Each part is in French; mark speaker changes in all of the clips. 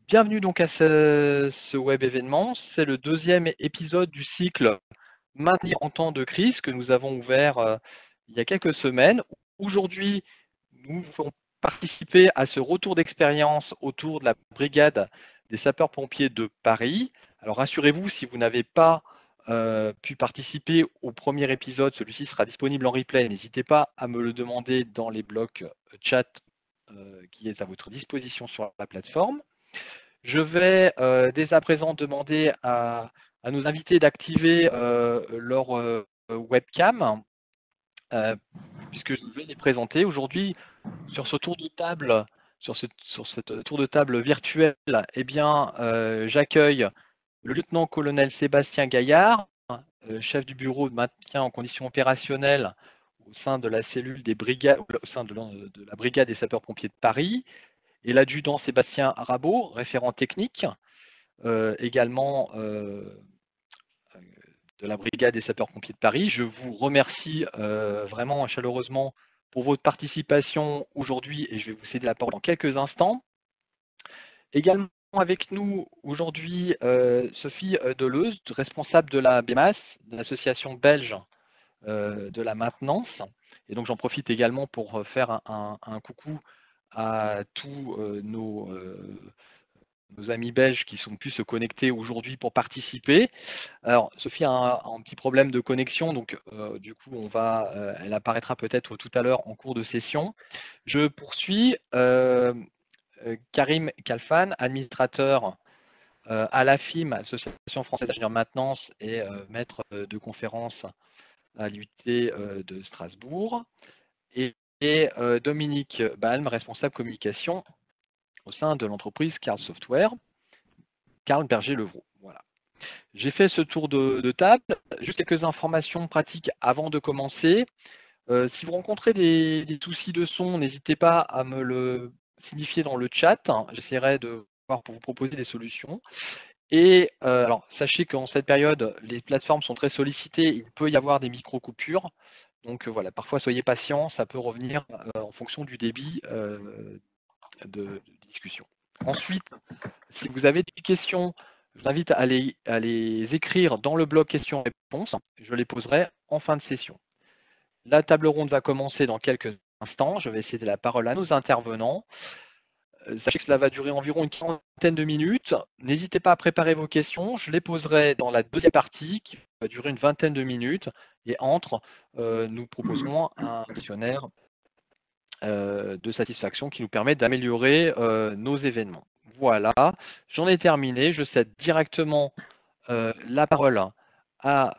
Speaker 1: Bienvenue donc à ce web événement. C'est le deuxième épisode du cycle Maintenir en temps de crise que nous avons ouvert il y a quelques semaines. Aujourd'hui, nous vous ferons participer à ce retour d'expérience autour de la brigade des sapeurs-pompiers de Paris. Alors rassurez-vous, si vous n'avez pas pu participer au premier épisode, celui-ci sera disponible en replay. N'hésitez pas à me le demander dans les blocs chat qui est à votre disposition sur la plateforme. Je vais dès à présent demander à nos invités d'activer leur webcam, puisque je vais les présenter. Aujourd'hui, sur ce tour de table, sur cette tour de table virtuelle, eh bien, j'accueille le lieutenant-colonel Sébastien Gaillard, chef du bureau de maintien en conditions opérationnelles au sein de la cellule des brigades, au sein de la brigade des sapeurs-pompiers de Paris, et l'adjudant Sébastien Arabeau, référent technique, également de la brigade des sapeurs-pompiers de Paris. Je vous remercie vraiment chaleureusement pour votre participation aujourd'hui et je vais vous céder la parole dans quelques instants. Également avec nous aujourd'hui Sophie Deleuze, responsable de la BMAS, de l'association belge de la maintenance. Et donc j'en profite également pour faire un coucou à tous nos amis belges qui sont pu se connecter aujourd'hui pour participer. Alors, Sophie a un petit problème de connexion, donc du coup, elle apparaîtra peut-être tout à l'heure en cours de session. Je poursuis. Karim Kalfan, administrateur à l'AFIM, Association française d'ingénieurs maintenance, et maître de conférence à l'UT de Strasbourg. Et Dominique Balm, responsable communication au sein de l'entreprise Carl Software, Carl Berger-Levrault. Voilà. J'ai fait ce tour de table. Juste quelques informations pratiques avant de commencer. Si vous rencontrez des soucis de son, n'hésitez pas à me le signifier dans le chat. J'essaierai de voir pour vous proposer des solutions. Et alors, sachez qu'en cette période, les plateformes sont très sollicitées. Il peut y avoir des micro-coupures. Donc voilà, parfois soyez patients, ça peut revenir en fonction du débit de discussion. Ensuite, si vous avez des questions, je vous invite à les écrire dans le bloc questions-réponses. Je les poserai en fin de session. La table ronde va commencer dans quelques instants. Je vais céder la parole à nos intervenants. Sachez que cela va durer environ une quarantaine de minutes. N'hésitez pas à préparer vos questions. Je les poserai dans la deuxième partie qui va durer une vingtaine de minutes. Et entre, nous proposerons un questionnaire de satisfaction qui nous permet d'améliorer nos événements. Voilà, j'en ai terminé. Je cède directement la parole à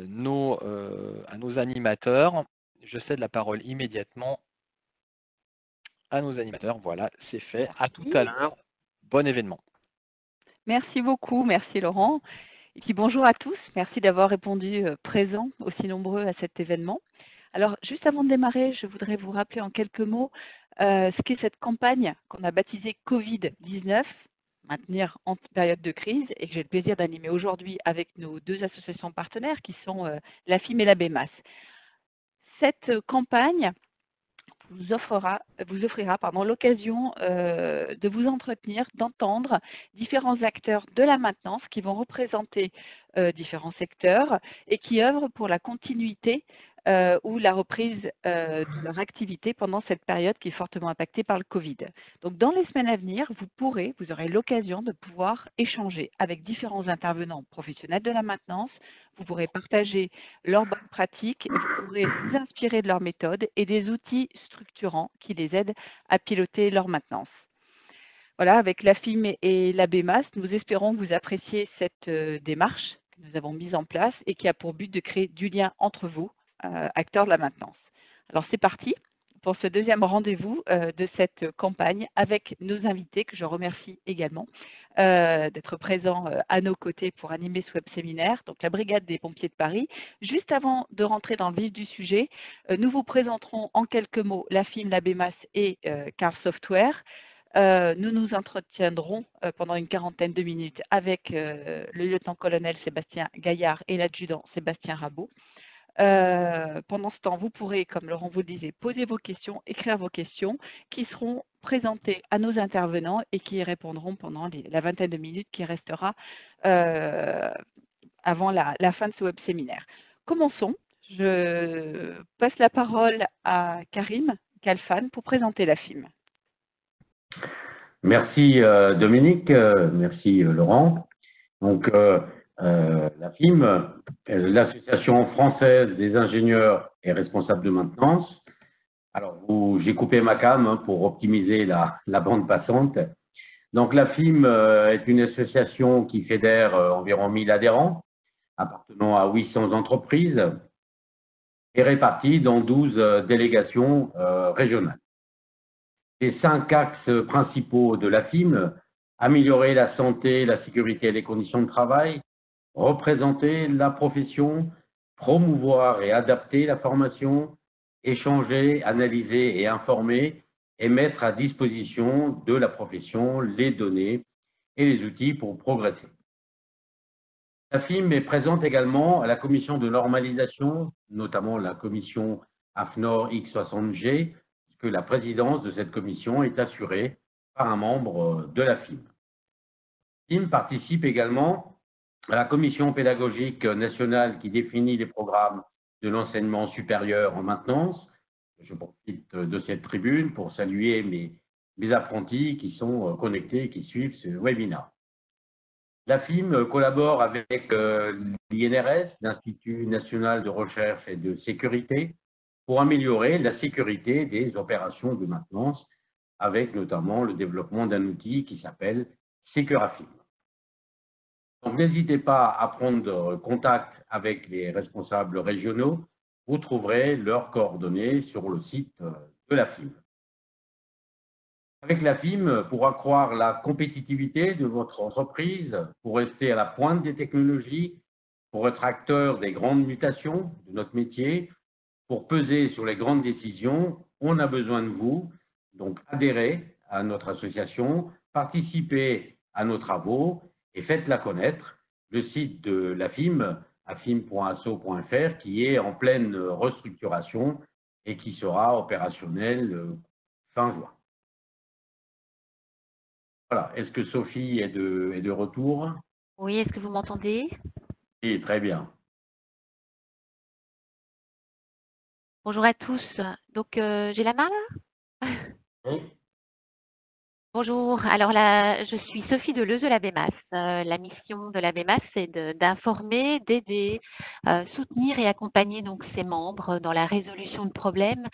Speaker 1: nos animateurs. Je cède la parole immédiatement à nos animateurs. Voilà, c'est fait. À tout à l'heure. Bon événement.
Speaker 2: Merci beaucoup, merci Laurent. Et puis bonjour à tous, merci d'avoir répondu présent, aussi nombreux à cet événement. Alors, juste avant de démarrer, je voudrais vous rappeler en quelques mots ce qu'est cette campagne qu'on a baptisée Covid-19, maintenir en période de crise, et que j'ai le plaisir d'animer aujourd'hui avec nos deux associations partenaires qui sont l'AFIM et la BMAS. Cette campagne vous offrira l'occasion de vous entretenir, d'entendre différents acteurs de la maintenance qui vont représenter différents secteurs et qui œuvrent pour la continuité ou la reprise de leur activité pendant cette période qui est fortement impactée par le Covid. Donc dans les semaines à venir, vous aurez l'occasion de pouvoir échanger avec différents intervenants professionnels de la maintenance. Vous pourrez partager leurs bonnes pratiques, vous pourrez vous inspirer de leurs méthodes et des outils structurants qui les aident à piloter leur maintenance. Voilà, avec l'AFIM et la BMAS, nous espérons que vous appréciez cette démarche que nous avons mise en place et qui a pour but de créer du lien entre vous, acteurs de la maintenance. Alors c'est parti pour ce deuxième rendez-vous de cette campagne avec nos invités que je remercie également d'être présents à nos côtés pour animer ce web séminaire, donc la Brigade des pompiers de Paris. Juste avant de rentrer dans le vif du sujet, nous vous présenterons en quelques mots l'AFIM, la BMAS et Carl Software. Nous nous entretiendrons pendant une quarantaine de minutes avec le lieutenant-colonel Sébastien Gaillard et l'adjudant Sébastien Arabeau. Pendant ce temps, vous pourrez, comme Laurent vous le disait, poser vos questions, écrire vos questions qui seront présentées à nos intervenants et qui y répondront pendant la vingtaine de minutes qui restera avant la fin de ce web séminaire. Commençons. Je passe la parole à Karim Khalfan pour présenter la FIM.
Speaker 3: Merci Dominique, merci Laurent. Donc la FIM, l'Association française des ingénieurs et responsables de maintenance. Alors j'ai coupé ma cam pour optimiser la bande passante. Donc la FIM est une association qui fédère environ 1000 adhérents, appartenant à 800 entreprises et réparties dans 12 délégations régionales. Les 5 axes principaux de la FIM: améliorer la santé, la sécurité et les conditions de travail, représenter la profession, promouvoir et adapter la formation, échanger, analyser et informer, et mettre à disposition de la profession les données et les outils pour progresser. La FIM est présente également à la commission de normalisation, notamment la commission AFNOR X60G, que la présidence de cette commission est assurée par un membre de la FIM. La FIM participe également à la commission pédagogique nationale qui définit les programmes de l'enseignement supérieur en maintenance. Je profite de cette tribune pour saluer mes apprentis qui sont connectés et qui suivent ce webinaire. La FIM collabore avec l'INRS, l'Institut national de recherche et de sécurité, pour améliorer la sécurité des opérations de maintenance, avec notamment le développement d'un outil qui s'appelle Securafim. Donc n'hésitez pas à prendre contact avec les responsables régionaux, vous trouverez leurs coordonnées sur le site de la FIM. Avec la FIM, pour accroître la compétitivité de votre entreprise, pour rester à la pointe des technologies, pour être acteur des grandes mutations de notre métier, pour peser sur les grandes décisions, on a besoin de vous. Donc adhérez à notre association, participez à nos travaux et faites-la connaître. Le site de la FIM, afim.asso.fr, qui est en pleine restructuration et qui sera opérationnel fin juin. Voilà. Est-ce que Sophie est de retour?
Speaker 4: Oui, est-ce que vous m'entendez?
Speaker 3: Oui, très bien.
Speaker 4: Bonjour à tous. Donc, j'ai la main là?
Speaker 3: Oui.
Speaker 4: Bonjour. Alors là, je suis Sophie Deleuze de la BEMAS. La mission de la BEMAS, c'est d'informer, d'aider, soutenir et accompagner donc ses membres dans la résolution de problèmes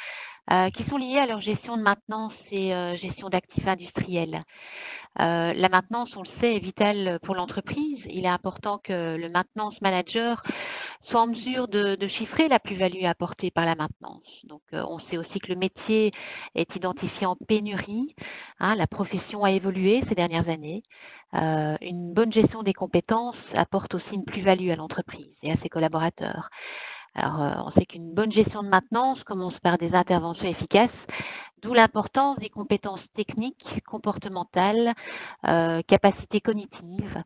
Speaker 4: qui sont liés à leur gestion de maintenance et gestion d'actifs industriels. La maintenance, on le sait, est vitale pour l'entreprise. Il est important que le maintenance manager soit en mesure de chiffrer la plus-value apportée par la maintenance. Donc, on sait aussi que le métier est identifié en pénurie. Hein, la profession a évolué ces dernières années. Une bonne gestion des compétences apporte aussi une plus-value à l'entreprise et à ses collaborateurs. Alors, on sait qu'une bonne gestion de maintenance commence par des interventions efficaces, d'où l'importance des compétences techniques, comportementales, capacités cognitives.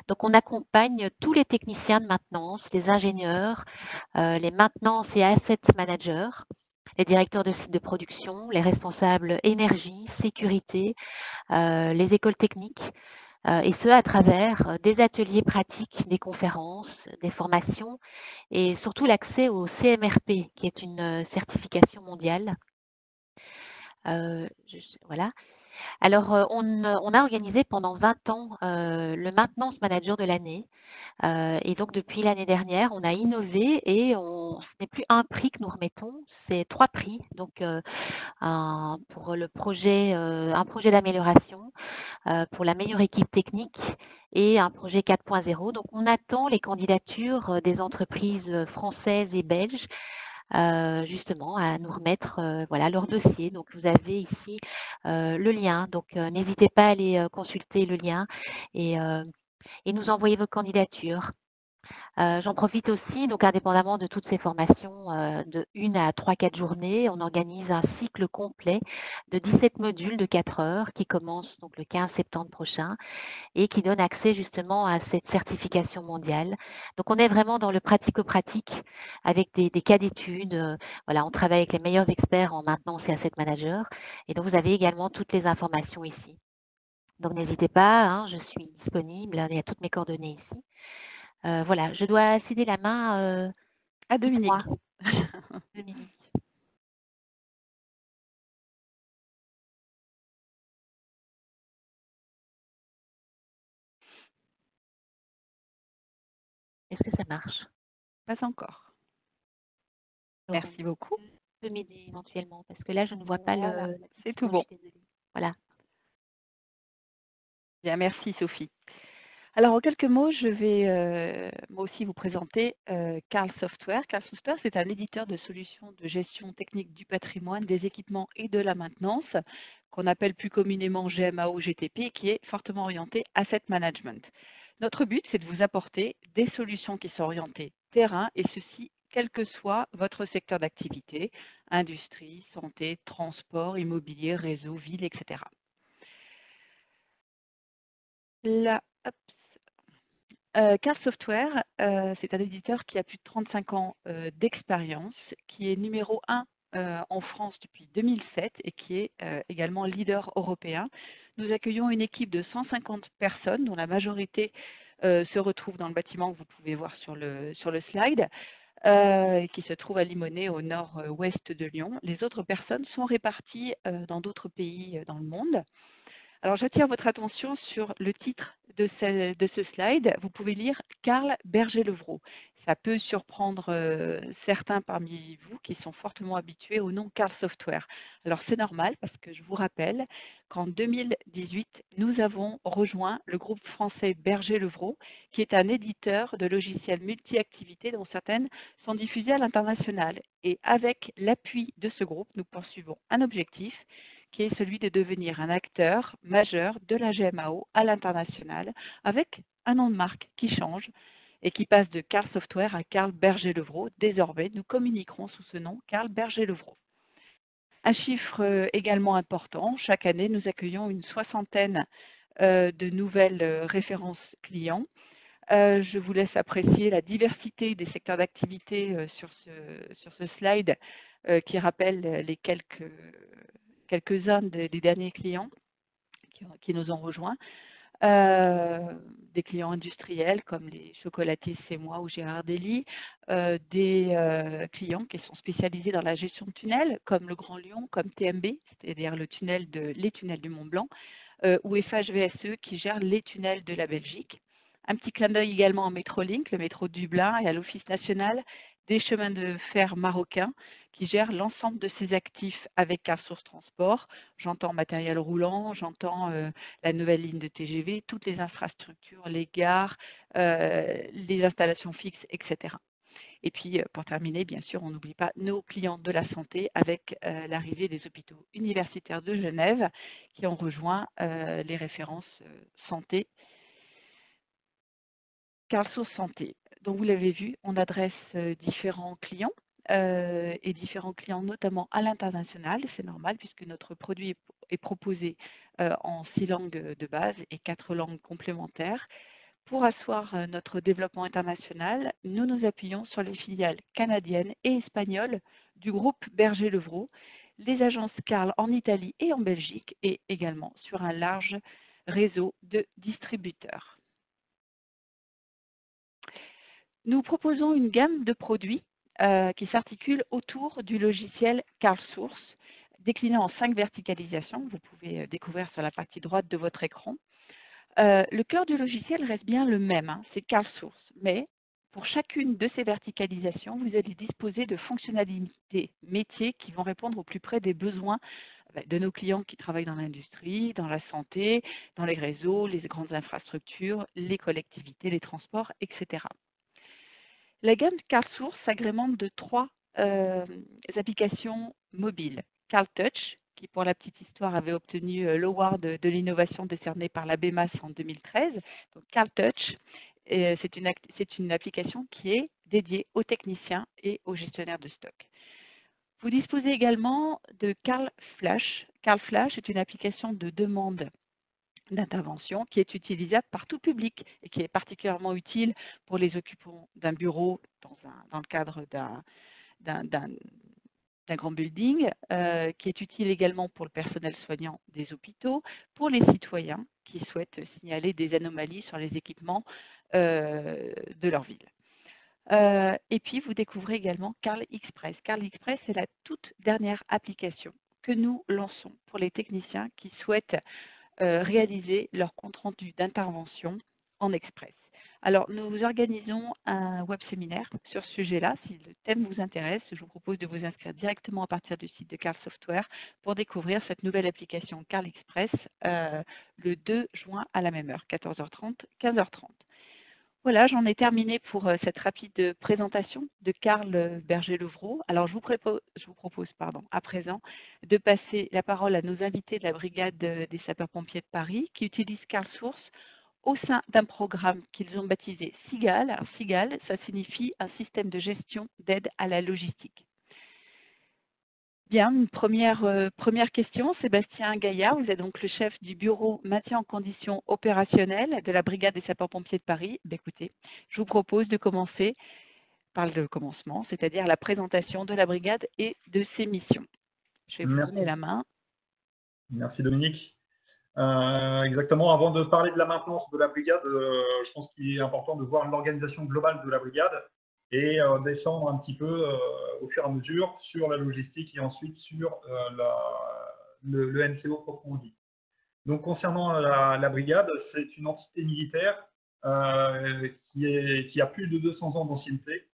Speaker 4: Donc, on accompagne tous les techniciens de maintenance, les ingénieurs, les maintenance et asset managers, les directeurs de sites de production, les responsables énergie, sécurité, les écoles techniques, et ce à travers des ateliers pratiques, des conférences, des formations et surtout l'accès au CMRP, qui est une certification mondiale. Voilà. Alors, on a organisé pendant 20 ans le Maintenance Manager de l'année. Et donc, depuis l'année dernière, on a innové et ce n'est plus un prix que nous remettons, c'est 3 prix. Donc, pour le projet, un projet d'amélioration, pour la meilleure équipe technique et un projet 4.0. Donc, on attend les candidatures des entreprises françaises et belges justement à nous remettre voilà, leur dossier. Donc, vous avez ici le lien. Donc, n'hésitez pas à aller consulter le lien et nous envoyer vos candidatures. J'en profite aussi, donc indépendamment de toutes ces formations, de 1 à 3-4 journées, on organise un cycle complet de 17 modules de 4 heures qui commence donc le 15 septembre prochain et qui donne accès justement à cette certification mondiale. Donc on est vraiment dans le pratico-pratique avec des cas d'études. Voilà, on travaille avec les meilleurs experts en maintenance et asset manager et donc vous avez également toutes les informations ici. Donc n'hésitez pas, hein, je suis disponible, il y a toutes mes coordonnées ici. Voilà, je dois céder la main
Speaker 2: À Dominique.
Speaker 4: dites-moi. Dominique. Est-ce que ça marche?
Speaker 2: Pas encore.
Speaker 4: Laurent,
Speaker 2: Merci beaucoup.
Speaker 4: tu peux m'aider éventuellement parce que là, je ne vois pas
Speaker 2: Voilà,
Speaker 4: le.
Speaker 2: c'est tout bon.
Speaker 4: Je suis désolée. Voilà.
Speaker 2: Bien, merci Sophie. Alors, en quelques mots, je vais moi aussi vous présenter Carl Software. Carl Software, c'est un éditeur de solutions de gestion technique du patrimoine, des équipements et de la maintenance, qu'on appelle plus communément GMAO, GTP, qui est fortement orienté Asset Management. Notre but, c'est de vous apporter des solutions qui sont orientées terrain, et ceci, quel que soit votre secteur d'activité, industrie, santé, transport, immobilier, réseau, ville, etc. Là, hop, Carl Software, c'est un éditeur qui a plus de 35 ans d'expérience, qui est numéro 1 en France depuis 2007 et qui est également leader européen. Nous accueillons une équipe de 150 personnes, dont la majorité se retrouve dans le bâtiment que vous pouvez voir sur le slide, qui se trouve à Limonest, au nord-ouest de Lyon. Les autres personnes sont réparties dans d'autres pays dans le monde. Alors, j'attire votre attention sur le titre de ce slide. Vous pouvez lire Carl Berger-Levrault. Ça peut surprendre certains parmi vous qui sont fortement habitués au nom Carl Software. Alors, c'est normal parce que je vous rappelle qu'en 2018, nous avons rejoint le groupe français Berger-Levrault, qui est un éditeur de logiciels multi-activités dont certaines sont diffusées à l'international. Et avec l'appui de ce groupe, nous poursuivons un objectif qui est celui de devenir un acteur majeur de la GMAO à l'international, avec un nom de marque qui change et qui passe de Carl Software à Carl Berger-Levrault. Désormais, nous communiquerons sous ce nom Carl Berger-Levrault. Un chiffre également important, chaque année, nous accueillons une soixantaine de nouvelles références clients. Je vous laisse apprécier la diversité des secteurs d'activité sur ce slide qui rappelle les quelques-uns des derniers clients qui nous ont rejoints. Des clients industriels comme les chocolatiers C'est Moi ou Gérard Dely, des clients qui sont spécialisés dans la gestion de tunnels comme le Grand Lyon, comme TMB, c'est-à-dire les tunnels du Mont Blanc, ou FHVSE qui gère les tunnels de la Belgique. Un petit clin d'œil également en Métrolink, le métro de Dublin, et à l'Office national des chemins de fer marocains qui gère l'ensemble de ses actifs avec Carrefour Transport. J'entends matériel roulant, j'entends la nouvelle ligne de TGV, toutes les infrastructures, les gares, les installations fixes, etc. Et puis, pour terminer, bien sûr, on n'oublie pas nos clients de la santé avec l'arrivée des hôpitaux universitaires de Genève qui ont rejoint les références santé. Carrefour Santé. Donc, vous l'avez vu, on adresse différents clients et différents clients notamment à l'international. C'est normal puisque notre produit est proposé en 6 langues de base et 4 langues complémentaires. Pour asseoir notre développement international, nous nous appuyons sur les filiales canadiennes et espagnoles du groupe Berger-Levrault, les agences Carl en Italie et en Belgique et également sur un large réseau de distributeurs. Nous proposons une gamme de produits qui s'articule autour du logiciel CarlSource, décliné en 5 verticalisations, vous pouvez découvrir sur la partie droite de votre écran. Le cœur du logiciel reste bien le même, hein, c'est CarlSource, mais pour chacune de ces verticalisations, vous allez disposer de fonctionnalités métiers qui vont répondre au plus près des besoins de nos clients qui travaillent dans l'industrie, dans la santé, dans les réseaux, les grandes infrastructures, les collectivités, les transports, etc. La gamme CarlSource s'agrémente de 3 applications mobiles. CarlTouch, qui pour la petite histoire avait obtenu l'Award de l'innovation décerné par la BEMAS en 2013. Donc CarlTouch c'est une application qui est dédiée aux techniciens et aux gestionnaires de stock. Vous disposez également de Carl Flash. Carl Flash est une application de demande d'intervention qui est utilisable par tout public et qui est particulièrement utile pour les occupants d'un bureau dans le cadre d'un grand building, qui est utile également pour le personnel soignant des hôpitaux, pour les citoyens qui souhaitent signaler des anomalies sur les équipements de leur ville. Et puis, vous découvrez également Carl Express. Carl Express, c'est la toute dernière application que nous lançons pour les techniciens qui souhaitent réaliser leur compte-rendu d'intervention en Express. Alors, nous organisons un web séminaire sur ce sujet-là. Si le thème vous intéresse, je vous propose de vous inscrire directement à partir du site de Carl Software pour découvrir cette nouvelle application Carl Express le 2 juin à la même heure, 14h30, 15h30. Voilà, j'en ai terminé pour cette rapide présentation de Carl Berger-Levrault. Alors, je vous propose à présent de passer la parole à nos invités de la brigade des sapeurs-pompiers de Paris qui utilisent Carl Source au sein d'un programme qu'ils ont baptisé SIGAL. Alors, SIGAL, ça signifie un système de gestion d'aide à la logistique. Bien, une première question. Sébastien Gaillard, vous êtes donc le chef du bureau maintien en conditions opérationnelles de la brigade des sapeurs-pompiers de Paris. Écoutez, je vous propose de commencer par le commencement, c'est-à-dire la présentation de la brigade et de ses missions. Je vais vous donner la main.
Speaker 5: Merci Dominique. Exactement, avant de parler de la maintenance de la brigade, je pense qu'il est important de voir l'organisation globale de la brigade et descendre un petit peu au fur et à mesure sur la logistique et ensuite sur le NCO proprement dit. Donc concernant la brigade, c'est une entité militaire qui a plus de 200 ans d'ancienneté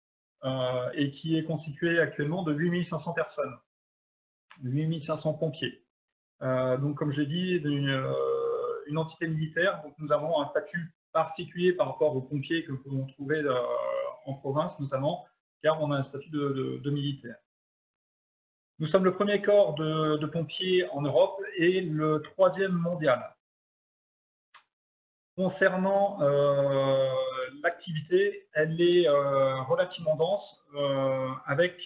Speaker 5: et qui est constituée actuellement de 8500 personnes, 8500 pompiers. Donc comme j'ai dit, une entité militaire, donc nous avons un statut particulier par rapport aux pompiers que nous pouvons trouver en province notamment, car on a un statut de militaire. Nous sommes le premier corps de pompiers en Europe et le 3e mondial. Concernant l'activité, elle est relativement dense, avec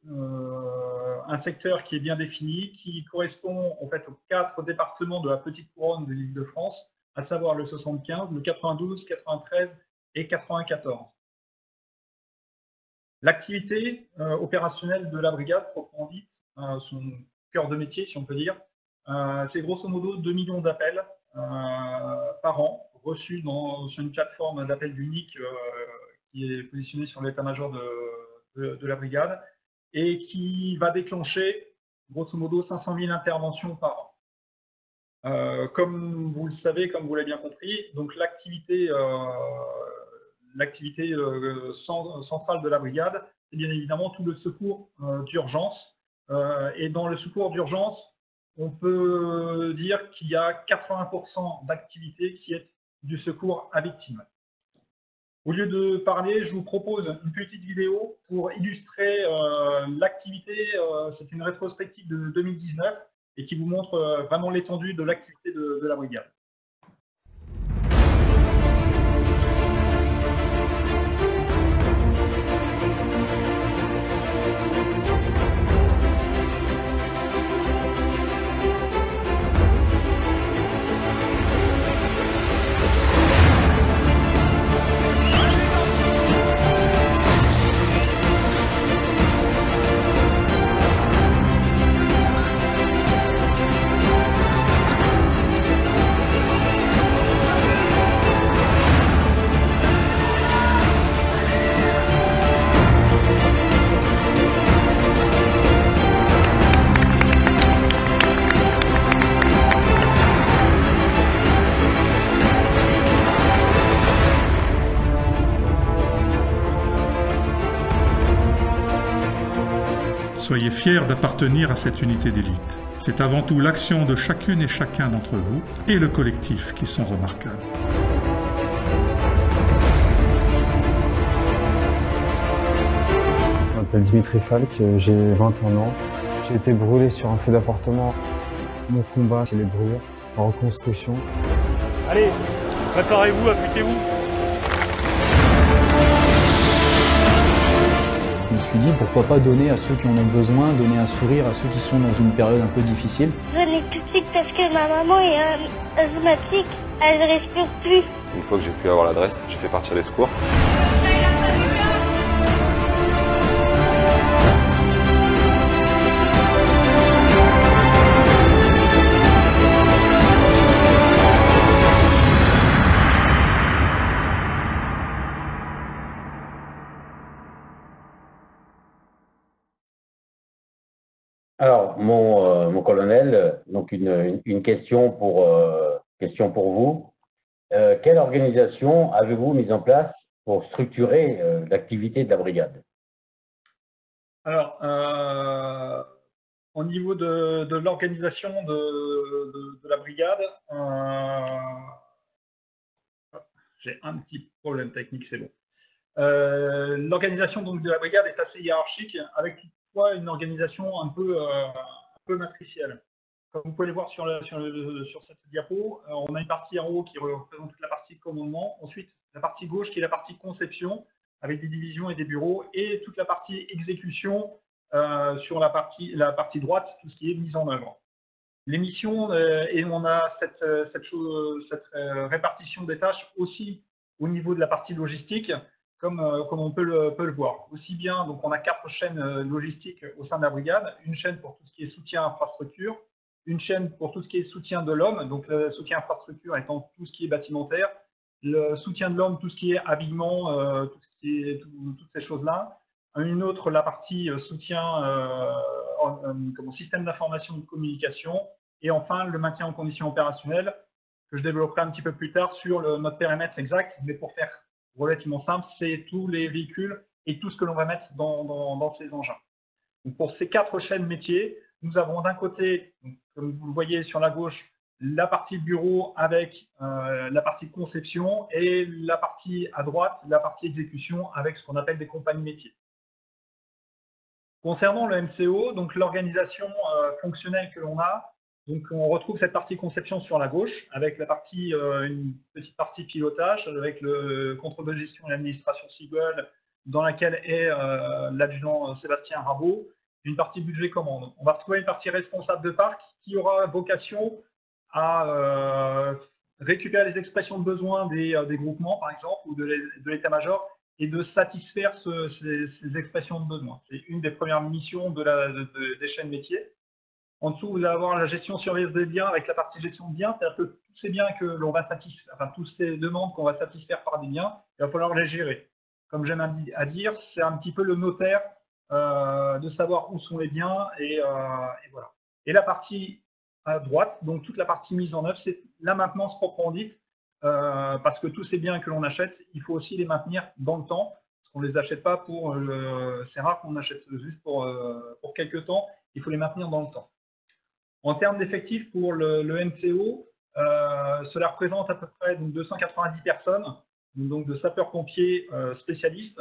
Speaker 5: un secteur qui est bien défini, qui correspond en fait aux 4 départements de la petite couronne de l'Île-de-France, à savoir le 75, le 92, 93 et 94. L'activité opérationnelle de la brigade, proprement dite, son cœur de métier, si on peut dire, c'est grosso modo 2 millions d'appels par an, reçus sur une plateforme d'appels unique qui est positionnée sur l'état-major de la brigade et qui va déclencher grosso modo 500 000 interventions par an. Comme vous le savez, comme vous l'avez bien compris, donc l'activité centrale de la brigade, c'est bien évidemment tout le secours d'urgence. Et dans le secours d'urgence, on peut dire qu'il y a 80% d'activité qui est du secours à victimes. Au lieu de parler, je vous propose une petite vidéo pour illustrer l'activité. C'est une rétrospective de 2019 et qui vous montre vraiment l'étendue de l'activité de la brigade.
Speaker 6: Soyez fiers d'appartenir à cette unité d'élite. C'est avant tout l'action de chacune et chacun d'entre vous et le collectif qui sont remarquables.
Speaker 7: Je m'appelle Dimitri Falk, j'ai 21 ans. J'ai été brûlé sur un feu d'appartement. Mon combat, c'est les brûlures en reconstruction.
Speaker 8: Allez, préparez-vous, affûtez-vous. dit pourquoi pas donner à ceux qui en ont besoin, donner un sourire à ceux qui sont dans une période un peu difficile.
Speaker 9: Je n'ai plus de suite parce que ma maman est asthmatique, elle ne respire plus.
Speaker 10: Une fois que j'ai pu avoir l'adresse, j'ai fait partir les secours.
Speaker 3: Alors, mon colonel, donc une question pour vous. Quelle organisation avez-vous mise en place pour structurer l'activité de la brigade?
Speaker 5: Alors, au niveau de l'organisation de la brigade, j'ai un petit problème technique, c'est bon. L'organisation donc de la brigade est assez hiérarchique, avec toutefois une organisation un peu matricielle. Comme vous pouvez le voir sur cette diapo, on a une partie en haut qui représente toute la partie commandement, ensuite la partie gauche qui est la partie conception, avec des divisions et des bureaux, et toute la partie exécution sur la partie droite, tout ce qui est mise en œuvre. Les missions, et on a cette répartition des tâches aussi au niveau de la partie logistique, comme on peut le voir. Aussi bien, donc on a 4 chaînes logistiques au sein de la brigade, une chaîne pour tout ce qui est soutien infrastructure, une chaîne pour tout ce qui est soutien de l'homme, donc le soutien infrastructure étant tout ce qui est bâtimentaire, le soutien de l'homme, tout ce qui est habillement, toutes ces choses-là. Une autre, la partie soutien comme système d'information et de communication, et enfin le maintien en conditions opérationnelles, que je développerai un petit peu plus tard sur notre périmètre exact, mais pour faire relativement simple, c'est tous les véhicules et tout ce que l'on va mettre dans ces engins. Donc pour ces 4 chaînes métiers, nous avons d'un côté, comme vous le voyez sur la gauche, la partie bureau avec la partie conception, et la partie à droite, la partie exécution avec ce qu'on appelle des compagnies métiers. Concernant le MCO, donc l'organisation fonctionnelle que l'on a, donc on retrouve cette partie conception sur la gauche, avec une petite partie pilotage, avec le contrôle de gestion et l'administration civile, dans laquelle est l'adjudant Sébastien Rabot, une partie budget commande. On va retrouver une partie responsable de parc qui aura vocation à récupérer les expressions de besoin des groupements, par exemple, ou de l'état-major, et de satisfaire ces expressions de besoin. C'est une des premières missions des chaînes métiers. En dessous, vous allez avoir la gestion surveillance des biens avec la partie gestion de biens, c'est-à-dire que tous ces biens que l'on va satisfaire, enfin toutes ces demandes qu'on va satisfaire par des biens, il va falloir les gérer. Comme j'aime à dire, c'est un petit peu le notaire de savoir où sont les biens, et voilà. Et la partie à droite, donc toute la partie mise en œuvre, c'est la maintenance proprement dite, parce que tous ces biens que l'on achète, il faut aussi les maintenir dans le temps, parce qu'on ne les achète pas pour... c'est rare qu'on achète juste pour quelques temps, il faut les maintenir dans le temps. En termes d'effectifs pour le MCO, cela représente à peu près donc, 290 personnes, donc de sapeurs-pompiers spécialistes.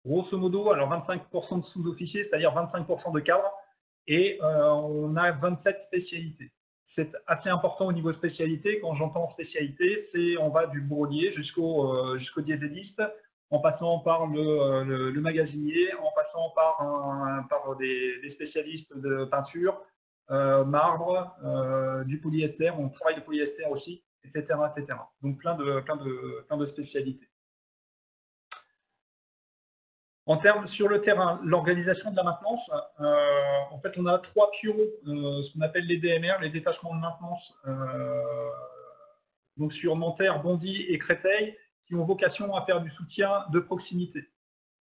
Speaker 5: Grosso modo, alors 25% de sous-officiers, c'est-à-dire 25% de cadres, et on a 27 spécialités. C'est assez important au niveau spécialité. Quand j'entends spécialité, on va du bourrelier jusqu'au dieseliste, en passant par le magasinier, en passant par des spécialistes de peinture, marbre, du polyester, on travaille de polyester aussi, etc., etc. Donc plein de spécialités. En termes sur le terrain, l'organisation de la maintenance, en fait, on a 3 pions, ce qu'on appelle les DMR, les détachements de maintenance, donc sur Nanterre, Bondy et Créteil, qui ont vocation à faire du soutien de proximité.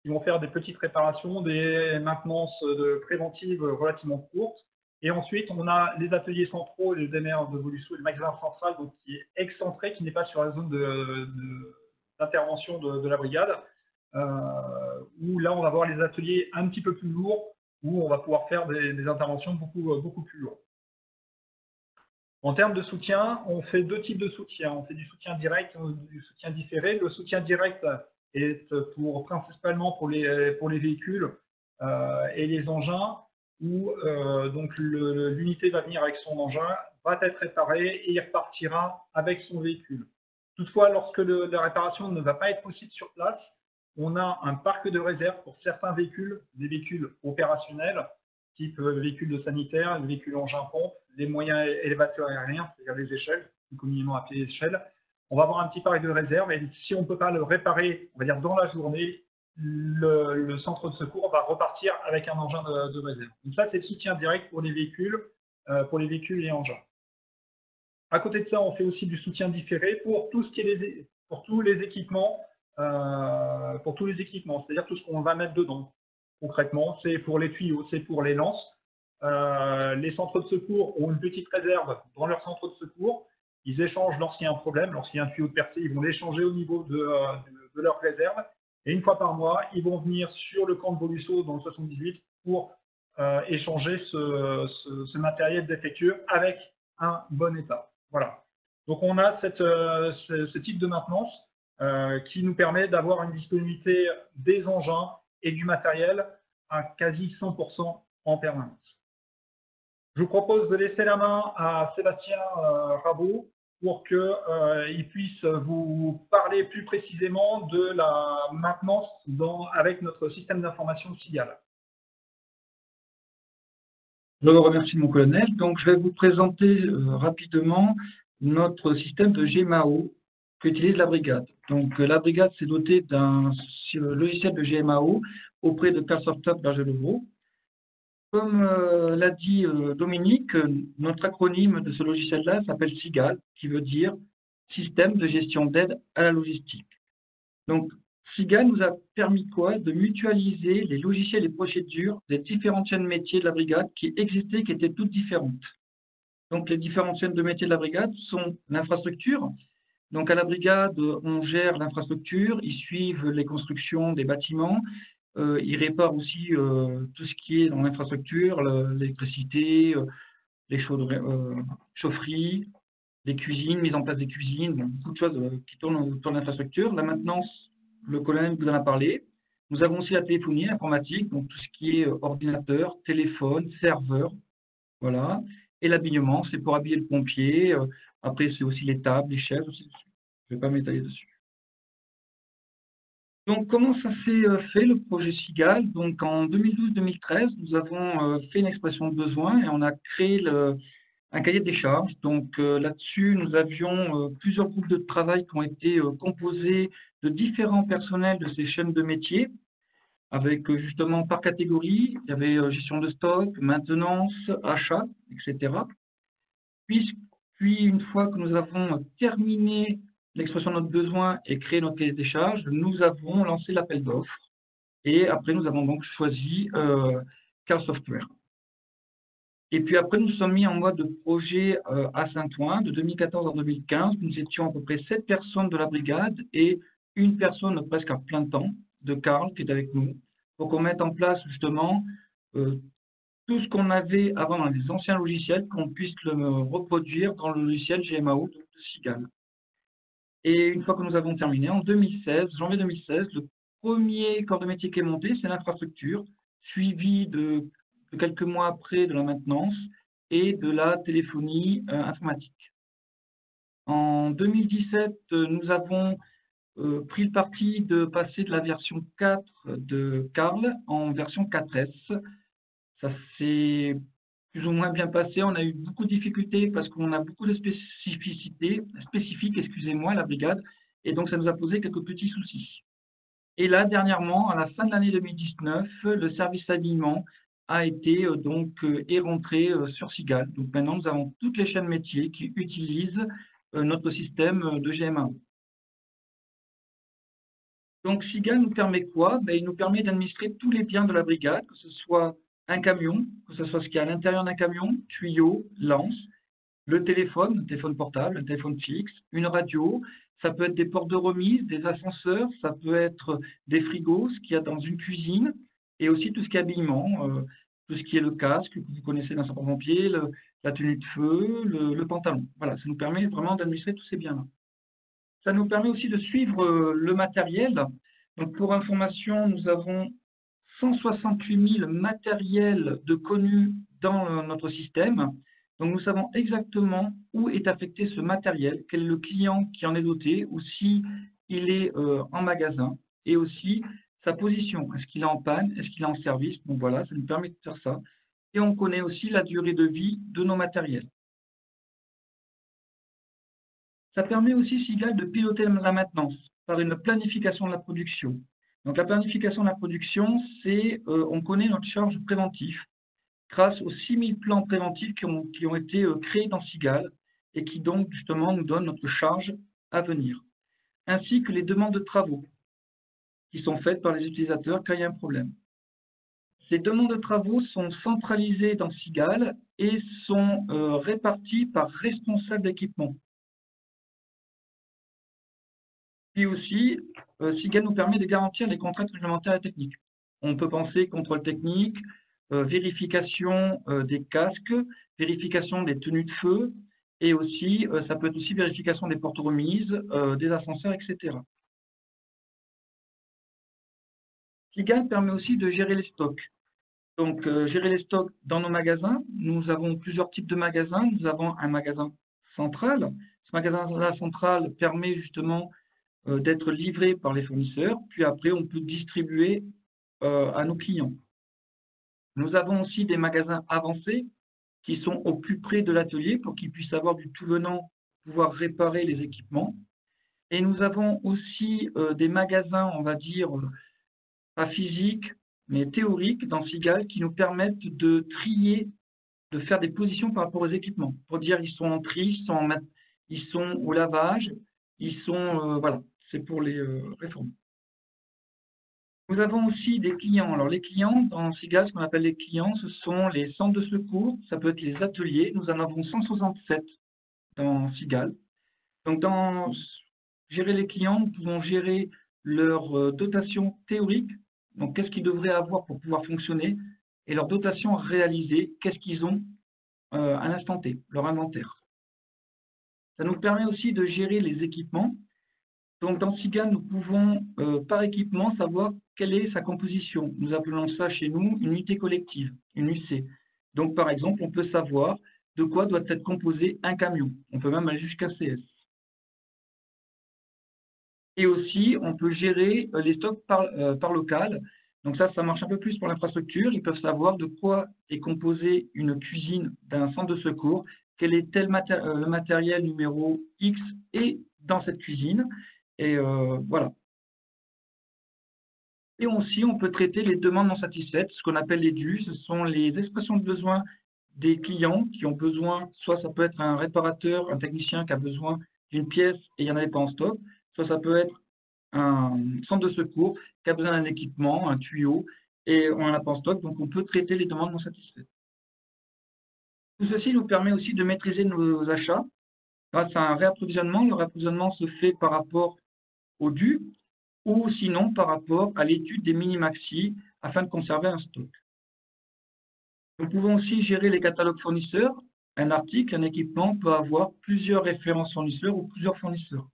Speaker 5: Ils vont faire des petites réparations, des maintenances préventives relativement courtes. Et ensuite, on a les ateliers centraux, les DMR de Volussou et le magasin central, donc qui est excentré, qui n'est pas sur la zone d'intervention de la brigade. Où là, on va voir les ateliers un petit peu plus lourds, où on va pouvoir faire des interventions beaucoup plus lourdes. En termes de soutien, on fait 2 types de soutien. On fait du soutien direct et du soutien différé. Le soutien direct est principalement pour les véhicules et les engins, où donc l'unité va venir avec son engin, va être réparée et il repartira avec son véhicule. Toutefois, lorsque la réparation ne va pas être possible sur place, on a un parc de réserve pour certains véhicules, des véhicules opérationnels, type véhicules de sanitaire, véhicules engins pompe, les moyens élévateurs aériens, c'est-à-dire les échelles, plus communément appelées échelles. On va avoir un petit parc de réserve et si on ne peut pas le réparer, on va dire dans la journée, le centre de secours va repartir avec un engin de réserve. Donc ça, c'est le soutien direct pour les véhicules et engins. À côté de ça, on fait aussi du soutien différé pour tout ce qui est pour tous les équipements, c'est-à-dire tout ce qu'on va mettre dedans. Concrètement, c'est pour les tuyaux, c'est pour les lances. Les centres de secours ont une petite réserve dans leur centre de secours. Ils échangent lorsqu'il y a un problème, lorsqu'il y a un tuyau de percée, ils vont l'échanger au niveau de leur réserve. Et une fois par mois, ils vont venir sur le camp de Bolusseau dans le 78 pour échanger ce matériel défectueux avec un bon état. Voilà. Donc on a ce type de maintenance qui nous permet d'avoir une disponibilité des engins et du matériel à quasi 100% en permanence. Je vous propose de laisser la main à Sébastien Rabot pour qu'il puisse vous parler plus précisément de la maintenance avec notre système d'information SIGAL.
Speaker 11: Je vous remercie, mon colonel. Donc, je vais vous présenter rapidement notre système de GMAO qu'utilise la brigade. Donc, la brigade s'est dotée d'un logiciel de GMAO auprès de Carlsoftup Berger-Levrault. Comme l'a dit Dominique, notre acronyme de ce logiciel-là s'appelle SIGAL, qui veut dire Système de gestion d'aide à la logistique. Donc, SIGAL nous a permis quoi? De mutualiser les logiciels et procédures des différentes chaînes métiers de la brigade qui existaient, qui étaient toutes différentes. Donc, les différentes chaînes de métiers de la brigade sont l'infrastructure. Donc, à la brigade, on gère l'infrastructure, ils suivent les constructions des bâtiments, ils réparent aussi tout ce qui est dans l'infrastructure, l'électricité, les chaufferies, les cuisines, mise en place des cuisines, beaucoup de choses qui tournent autour de l'infrastructure. La maintenance, le colonel vous en a parlé. Nous avons aussi la téléphonie, l'informatique, donc tout ce qui est ordinateur, téléphone, serveur, voilà. Et l'habillement, c'est pour habiller le pompier. Après, c'est aussi les tables, les chaises aussi. Je ne vais pas m'étaler dessus. Donc, comment ça s'est fait, le projet SIGAL? Donc, en 2012-2013, nous avons fait une expression de besoin et on a créé un cahier des charges. Donc, là-dessus, nous avions plusieurs groupes de travail qui ont été composés de différents personnels de ces chaînes de métiers, avec justement par catégorie, il y avait gestion de stock, maintenance, achat, etc. Puis, une fois que nous avons terminé l'expression de notre besoin et créé notre cahier des charges, nous avons lancé l'appel d'offres. Et après, nous avons donc choisi Carlsoftware. Et puis après, nous sommes mis en mode de projet à Saint-Ouen, de 2014 à 2015. Nous étions à peu près 7 personnes de la brigade et une personne presque à plein temps, de Carl, qui est avec nous, pour qu'on mette en place justement tout ce qu'on avait avant dans les anciens logiciels, qu'on puisse le reproduire dans le logiciel GMAO de SIGAL. Et une fois que nous avons terminé, en 2016, janvier 2016, le premier corps de métier qui est monté, c'est l'infrastructure, suivi de quelques mois après de la maintenance et de la téléphonie informatique. En 2017, nous avons pris le parti de passer de la version 4 de Carl en version 4S. Ça s'est plus ou moins bien passé. On a eu beaucoup de difficultés parce qu'on a beaucoup de spécifiques, excusez-moi, à la brigade. Et donc, ça nous a posé quelques petits soucis. Et là, dernièrement, à la fin de l'année 2019, le service habillement a été est rentré sur SIGAL. Donc maintenant, nous avons toutes les chaînes métiers qui utilisent notre système de GMAO. Donc SIGAL nous permet quoi? Il nous permet d'administrer tous les biens de la brigade, que ce soit un camion, que ce soit ce qu'il y a à l'intérieur d'un camion, tuyau, lance, le téléphone portable, un téléphone fixe, une radio, ça peut être des portes de remise, des ascenseurs, ça peut être des frigos, ce qu'il y a dans une cuisine, et aussi tout ce qui est habillement, tout ce qui est le casque que vous connaissez d'un sapeur-pompier, la tenue de feu, le pantalon. Voilà, ça nous permet vraiment d'administrer tous ces biens-là. Ça nous permet aussi de suivre le matériel. Donc pour information, nous avons 168 000 matériels de connus dans notre système. Donc nous savons exactement où est affecté ce matériel, quel est le client qui en est doté ou si il est en magasin. et aussi sa position. Est-ce qu'il est en panne? Est-ce qu'il est en service? Donc voilà, ça nous permet de faire ça. Et on connaît aussi la durée de vie de nos matériels. Ça permet aussi, Sigal, de piloter la maintenance par une planification de la production. Donc la planification de la production, c'est on connaît notre charge préventive grâce aux 6000 plans préventifs qui ont été créés dans Sigal et qui donc justement nous donnent notre charge à venir, ainsi que les demandes de travaux qui sont faites par les utilisateurs quand il y a un problème. Ces demandes de travaux sont centralisées dans Sigal et sont réparties par responsable d'équipement. Puis aussi, Sigal nous permet de garantir les contraintes réglementaires et techniques. On peut penser contrôle technique, vérification des casques, vérification des tenues de feu, et aussi, ça peut être aussi vérification des portes remises, des ascenseurs, etc. Sigal permet aussi de gérer les stocks. Donc, gérer les stocks dans nos magasins. Nous avons plusieurs types de magasins. Nous avons un magasin central. Ce magasin central permet justement d'être livré par les fournisseurs. Puis après, on peut distribuer à nos clients. Nous avons aussi des magasins avancés qui sont au plus près de l'atelier pour qu'ils puissent avoir du tout venant, pouvoir réparer les équipements. Et nous avons aussi des magasins, on va dire, pas physiques, mais théoriques dans Sigal qui nous permettent de trier, de faire des positions par rapport aux équipements, pour dire ils sont en tri, ils sont au lavage, ils sont, voilà, c'est pour les réformes. Nous avons aussi des clients. Alors les clients dans Sigal, ce qu'on appelle les clients, ce sont les centres de secours, ça peut être les ateliers. Nous en avons 167 dans Sigal. Donc dans gérer les clients, nous pouvons gérer leur dotation théorique, donc qu'est-ce qu'ils devraient avoir pour pouvoir fonctionner, et leur dotation réalisée, qu'est-ce qu'ils ont à l'instant T, leur inventaire. Ça nous permet aussi de gérer les équipements. Donc dans Sigal, nous pouvons par équipement savoir quelle est sa composition. Nous appelons ça chez nous une unité collective, une UC. Donc par exemple, on peut savoir de quoi doit être composé un camion. On peut même aller jusqu'à CS. Et aussi, on peut gérer les stocks par local. Donc ça marche un peu plus pour l'infrastructure. Ils peuvent savoir de quoi est composée une cuisine d'un centre de secours, quel est le matériel numéro X est dans cette cuisine. Et voilà. Et aussi, on peut traiter les demandes non satisfaites, ce qu'on appelle les DU. Ce sont les expressions de besoin des clients qui ont besoin, soit ça peut être un réparateur, un technicien qui a besoin d'une pièce et il n'y en avait pas en stock, soit ça peut être un centre de secours qui a besoin d'un équipement, un tuyau, et on n'en a pas en stock, donc on peut traiter les demandes non satisfaites. Tout ceci nous permet aussi de maîtriser nos achats grâce à un réapprovisionnement. Le réapprovisionnement se fait par rapport au dû, ou sinon par rapport à l'étude des mini-maxi afin de conserver un stock. Nous pouvons aussi gérer les catalogues fournisseurs. Un article, un équipement peut avoir plusieurs références fournisseurs ou plusieurs fournisseurs.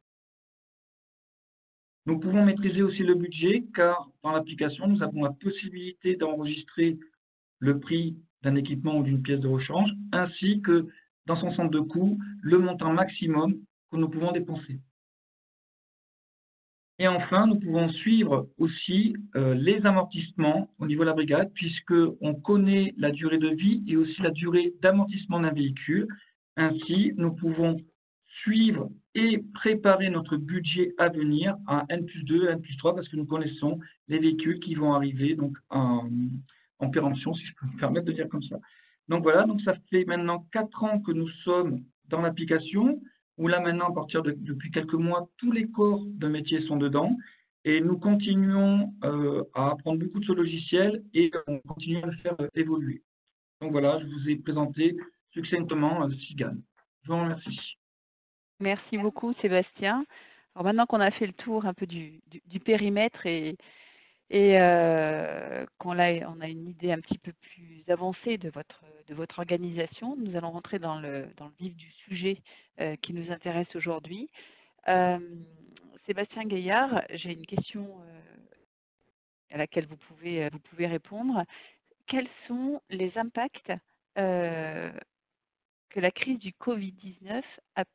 Speaker 11: Nous pouvons maîtriser aussi le budget car dans l'application, nous avons la possibilité d'enregistrer le prix d'un équipement ou d'une pièce de rechange ainsi que dans son centre de coût, le montant maximum que nous pouvons dépenser. Et enfin, nous pouvons suivre aussi les amortissements au niveau de la brigade, puisqu'on connaît la durée de vie et aussi la durée d'amortissement d'un véhicule. Ainsi, nous pouvons suivre et préparer notre budget à venir à N+2, N+3, parce que nous connaissons les véhicules qui vont arriver donc, en péremption, si je peux me permettre de dire comme ça. Donc voilà, donc ça fait maintenant 4 ans que nous sommes dans l'application, où là maintenant, à partir depuis quelques mois, tous les corps de métier sont dedans et nous continuons à apprendre beaucoup de ce logiciel et on continue à le faire évoluer. Donc voilà, je vous ai présenté succinctement Sigal. Je vous remercie.
Speaker 2: Merci beaucoup Sébastien. Alors maintenant qu'on a fait le tour un peu du périmètre et qu'on on a une idée un petit peu plus avancée de votre organisation, nous allons rentrer dans le vif du sujet qui nous intéresse aujourd'hui. Sébastien Gaillard, j'ai une question à laquelle vous pouvez répondre. Quels sont les impacts que la crise du Covid-19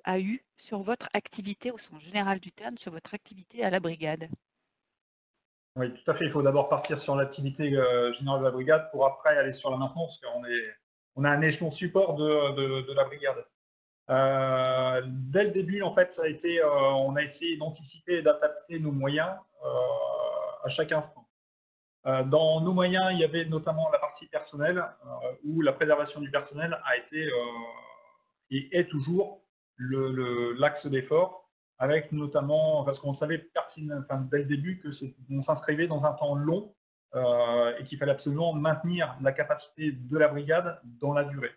Speaker 2: a eu sur votre activité, au sens général du terme, sur votre activité à la brigade?
Speaker 5: Oui, tout à fait. Il faut d'abord partir sur l'activité générale de la brigade pour après aller sur la maintenance, car on a un échelon support de la brigade. Dès le début, en fait, on a essayé d'anticiper et d'adapter nos moyens à chaque instant. Dans nos moyens, il y avait notamment la partie personnelle, où la préservation du personnel a été et est toujours l'axe d'effort, avec notamment, parce qu'on savait dès le début qu'on s'inscrivait dans un temps long et qu'il fallait absolument maintenir la capacité de la brigade dans la durée.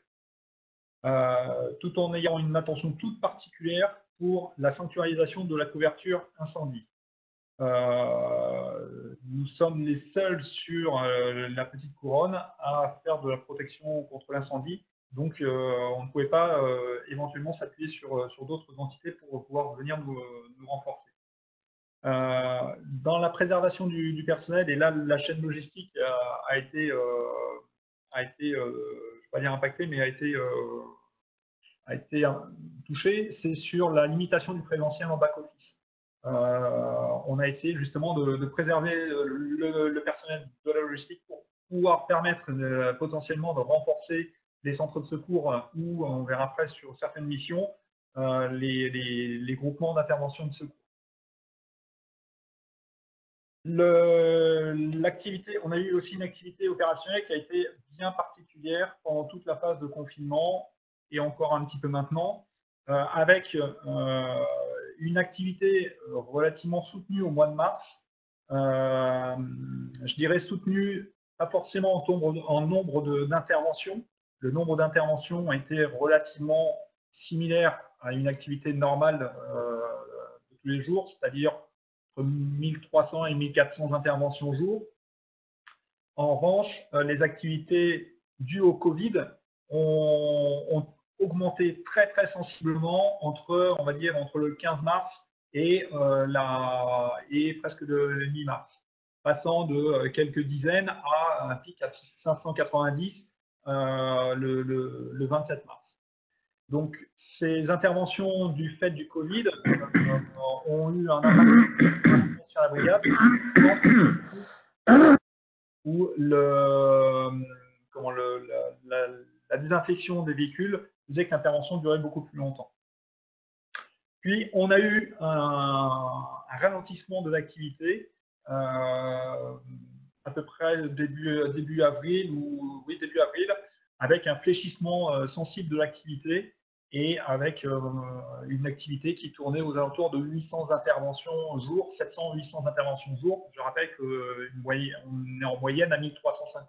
Speaker 5: Tout en ayant une attention toute particulière pour la sanctuarisation de la couverture incendie. Nous sommes les seuls sur la petite couronne à faire de la protection contre l'incendie, donc on ne pouvait pas éventuellement s'appuyer sur d'autres entités pour pouvoir venir nous renforcer. Dans la préservation du personnel, et là la chaîne logistique a été, je ne vais pas dire impactée, mais a été touchée, c'est sur la limitation du présentiel en back-office. On a essayé justement de préserver le personnel de la logistique pour pouvoir permettre potentiellement de renforcer les centres de secours ou, on verra après sur certaines missions, les groupements d'intervention de secours. On a eu aussi une activité opérationnelle qui a été bien particulière pendant toute la phase de confinement et encore un petit peu maintenant, avec une activité relativement soutenue au mois de mars. Je dirais soutenue, pas forcément en nombre d'interventions. Le nombre d'interventions a été relativement similaire à une activité normale de tous les jours, c'est-à-dire entre 1300 et 1400 interventions au jour. En revanche, les activités dues au Covid ont augmenté très sensiblement on va dire, entre le 15 mars et presque le mi-mars, passant de quelques dizaines à un pic à 590 le 27 mars. Donc, ces interventions du fait du Covid ont eu un impact sur la brigade, où la désinfection des véhicules faisait que l'intervention durait beaucoup plus longtemps. Puis, on a eu un ralentissement de l'activité, à peu près début avril, début avril, avec un fléchissement sensible de l'activité et avec une activité qui tournait aux alentours de 800 interventions au jour, 700-800 interventions au jour. Je rappelle qu'on est en moyenne à 1350.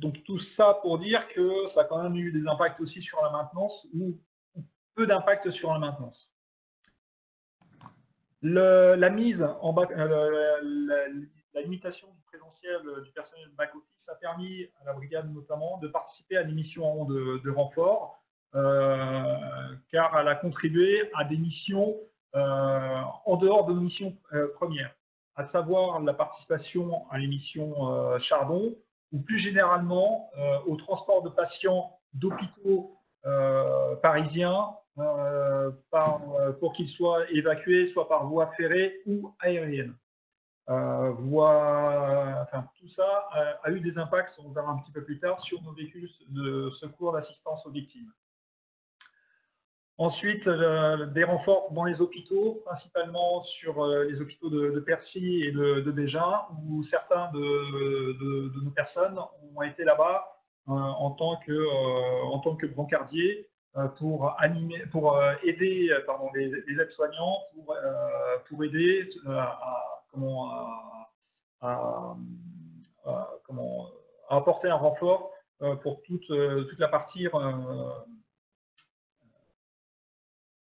Speaker 5: Donc tout ça pour dire que ça a quand même eu des impacts aussi sur la maintenance, ou peu d'impact sur la maintenance. La mise en la limitation du présentiel du personnel de back-office a permis à la brigade notamment de participer à des missions de renfort, car elle a contribué à des missions en dehors de nos missions premières, à savoir la participation à l'émission Chardon, ou plus généralement au transport de patients d'hôpitaux parisiens pour qu'ils soient évacués soit par voie ferrée ou aérienne. Tout ça a eu des impacts, on verra un petit peu plus tard, sur nos véhicules de secours d'assistance aux victimes. Ensuite, des renforts dans les hôpitaux, principalement sur les hôpitaux de Percy et de Bégin, où certains de nos personnes ont été là-bas en tant que brancardiers pour aider les aides-soignants, pour aider à apporter un renfort pour toute la partie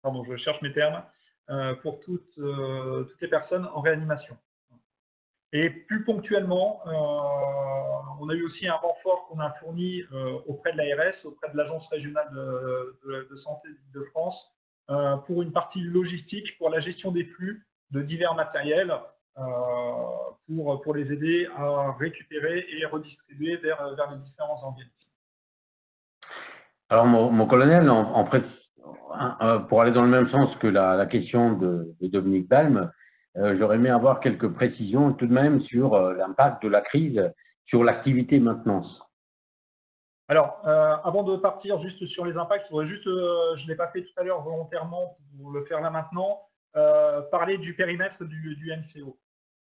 Speaker 5: pardon, je cherche mes termes, pour toutes les personnes en réanimation. Et plus ponctuellement, on a eu aussi un renfort qu'on a fourni auprès de l'ARS, auprès de l'Agence régionale de santé de France, pour une partie logistique, pour la gestion des flux de divers matériels, pour les aider à récupérer et redistribuer vers les différents organismes.
Speaker 3: Alors, mon colonel, pour aller dans le même sens que la question de Dominique Balme, j'aurais aimé avoir quelques précisions tout de même sur l'impact de la crise sur l'activité maintenance.
Speaker 5: Alors, avant de partir juste sur les impacts, je voudrais juste, je ne l'ai pas fait tout à l'heure volontairement pour le faire là maintenant, parler du périmètre du MCO.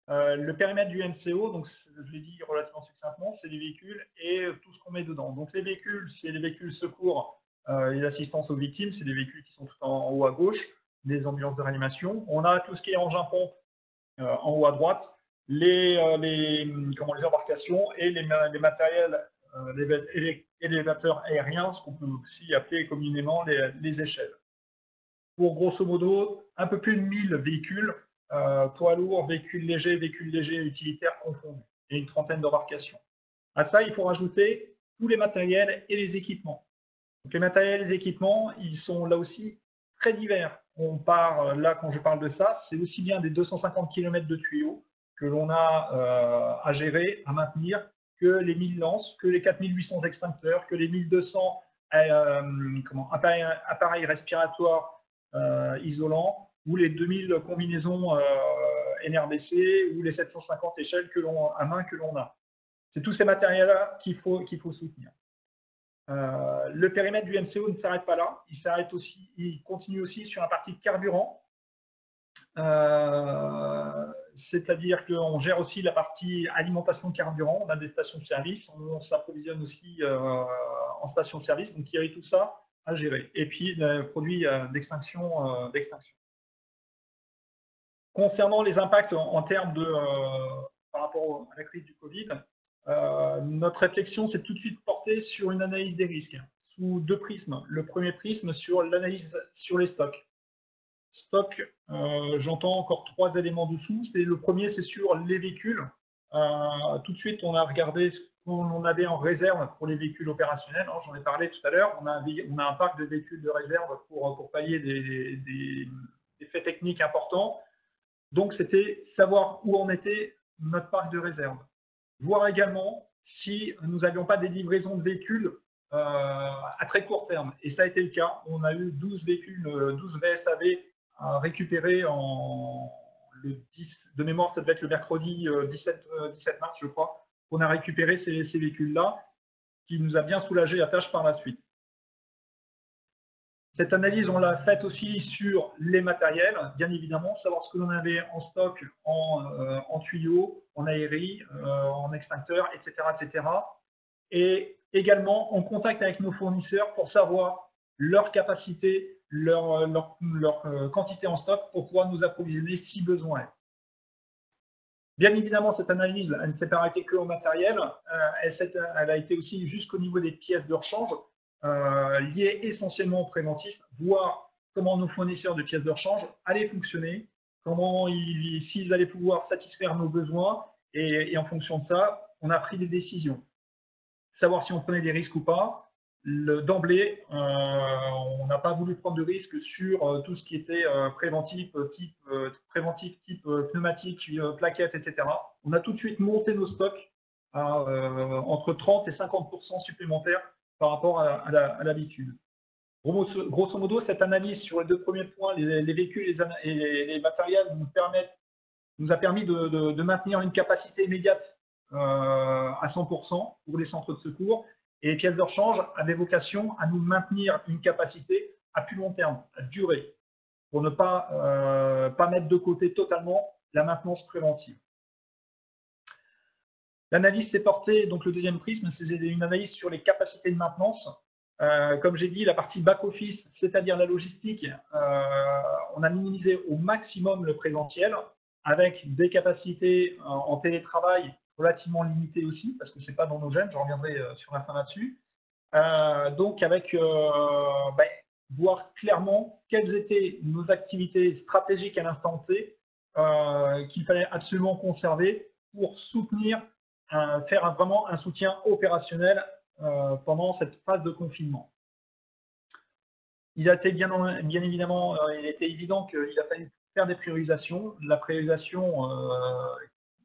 Speaker 5: Le périmètre du MCO, donc je l'ai dit relativement succinctement, c'est les véhicules et tout ce qu'on met dedans. Donc les véhicules, c'est les véhicules secours et l'assistance aux victimes, c'est des véhicules qui sont tout en haut à gauche, des ambulances de réanimation. On a tout ce qui est engin-pompe en haut à droite, les embarcations et les matériels, les élévateurs aériens, ce qu'on peut aussi appeler communément les échelles. Pour grosso modo, un peu plus de 1000 véhicules, poids lourds, véhicules légers et utilitaires confondus, et une trentaine d'embarcations. À ça, il faut rajouter tous les matériels et les équipements. Donc, les matériels et les équipements, ils sont là aussi très divers. On part, là, quand je parle de ça, c'est aussi bien des 250 km de tuyaux que l'on a à gérer, à maintenir, que les 1000 lances, que les 4800 extincteurs, que les 1200 appareils respiratoires isolants, ou les 2000 combinaisons NRBC, ou les 750 échelles à main que l'on a. C'est tous ces matériels-là qu'il faut soutenir. Le périmètre du MCO ne s'arrête pas là, il continue aussi sur la partie carburant, c'est-à-dire qu'on gère aussi la partie alimentation de carburant, on a des stations de service, on s'approvisionne aussi en stations de service, donc il y a tout ça à gérer. Et puis, les produits d'extinction. Concernant les impacts en termes de, par rapport à la crise du Covid, notre réflexion s'est tout de suite portée sur une analyse des risques, sous deux prismes. Le premier prisme sur l'analyse sur les stocks. Stock, j'entends encore trois éléments dessous. Le premier, c'est sur les véhicules. Tout de suite, on a regardé ce qu'on avait en réserve pour les véhicules opérationnels. J'en ai parlé tout à l'heure. On a un parc de véhicules de réserve pour pallier des faits techniques importants. Donc, c'était savoir où en était notre parc de réserve. Voir également si nous n'avions pas des livraisons de véhicules à très court terme. Et ça a été le cas. On a eu 12 véhicules, 12 VSAV à récupérer le 10 de mémoire, ça devait être le mercredi 17 mars, je crois. On a récupéré ces véhicules-là, qui nous a bien soulagé la tâche par la suite. Cette analyse, on l'a faite aussi sur les matériels, bien évidemment, savoir ce que l'on avait en stock, en tuyaux, en aérie, en extincteurs, etc., etc. Et également en contact avec nos fournisseurs pour savoir leur capacité, leur quantité en stock pour pouvoir nous approvisionner si besoin est. Bien évidemment, cette analyse, elle ne s'est pas arrêtée que au matériel, elle a été aussi jusqu'au niveau des pièces de rechange, liées essentiellement au préventif, voir comment nos fournisseurs de pièces de rechange allaient fonctionner, s'ils allaient pouvoir satisfaire nos besoins, et en fonction de ça, on a pris des décisions. Savoir si on prenait des risques ou pas. D'emblée, on n'a pas voulu prendre de risques sur tout ce qui était préventif type pneumatique, plaquettes, etc. On a tout de suite monté nos stocks à entre 30 et 50% supplémentaires par rapport à l'habitude. Grosso modo, cette analyse sur les deux premiers points, les véhicules et les matériels, nous a permis de maintenir une capacité immédiate à 100% pour les centres de secours. Et les pièces de rechange avaient vocation à nous maintenir une capacité à plus long terme, à durée, pour ne pas mettre de côté totalement la maintenance préventive. L'analyse s'est portée, donc le deuxième prisme, c'est une analyse sur les capacités de maintenance. Comme j'ai dit, la partie back-office, c'est-à-dire la logistique, on a minimisé au maximum le présentiel, avec des capacités en télétravail relativement limitées aussi, parce que ce n'est pas dans nos gènes, j'en reviendrai sur la fin là-dessus. Donc avec voir clairement quelles étaient nos activités stratégiques à l'instant T qu'il fallait absolument conserver pour soutenir, faire vraiment un soutien opérationnel pendant cette phase de confinement. Il a été bien évidemment, il était évident qu'il a fallu faire des priorisations. La priorisation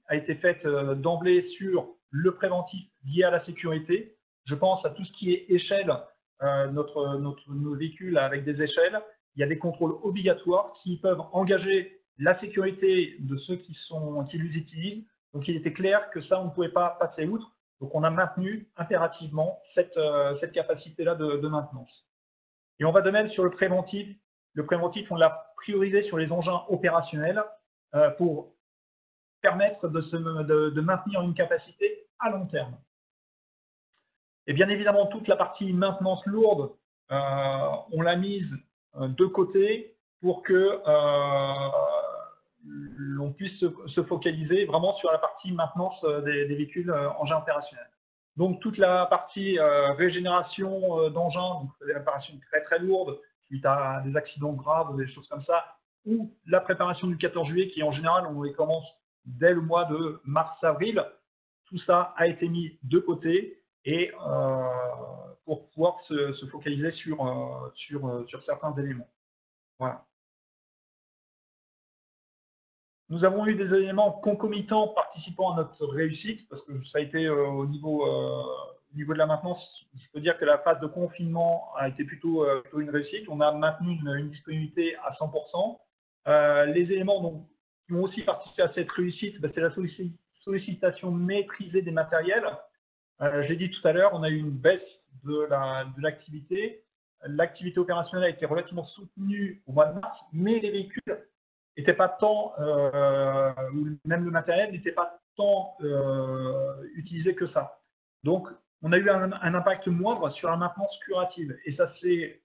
Speaker 5: a été faite d'emblée sur le préventif lié à la sécurité. Je pense à tout ce qui est échelle, nos véhicules avec des échelles. Il y a des contrôles obligatoires qui peuvent engager la sécurité de ceux qui les utilisent. Donc il était clair que ça, on ne pouvait pas passer outre. Donc on a maintenu impérativement cette capacité-là de maintenance. Et on va de même sur le préventif. Le préventif, on l'a priorisé sur les engins opérationnels pour permettre de maintenir une capacité à long terme. Et bien évidemment, toute la partie maintenance lourde, on l'a mise de côté pour que l'on puisse se focaliser vraiment sur la partie maintenance des véhicules engins opérationnels. Donc toute la partie régénération d'engins, donc des réparations très très lourdes, suite à des accidents graves ou des choses comme ça, ou la préparation du 14 juillet qui en général on les commence dès le mois de mars-avril, tout ça a été mis de côté et pour pouvoir se focaliser sur certains éléments. Voilà. Nous avons eu des éléments concomitants participant à notre réussite, parce que ça a été au niveau de la maintenance, je peux dire que la phase de confinement a été plutôt une réussite. On a maintenu une disponibilité à 100%. Les éléments qui ont aussi participé à cette réussite, c'est la sollicitation maîtrisée des matériels. J'ai dit tout à l'heure, on a eu une baisse de l'activité. L'activité opérationnelle a été relativement soutenue au mois de mars, mais les véhicules n'étaient pas tant, même le matériel n'était pas tant utilisé que ça. Donc, on a eu un impact moindre sur la maintenance curative. Et ça s'est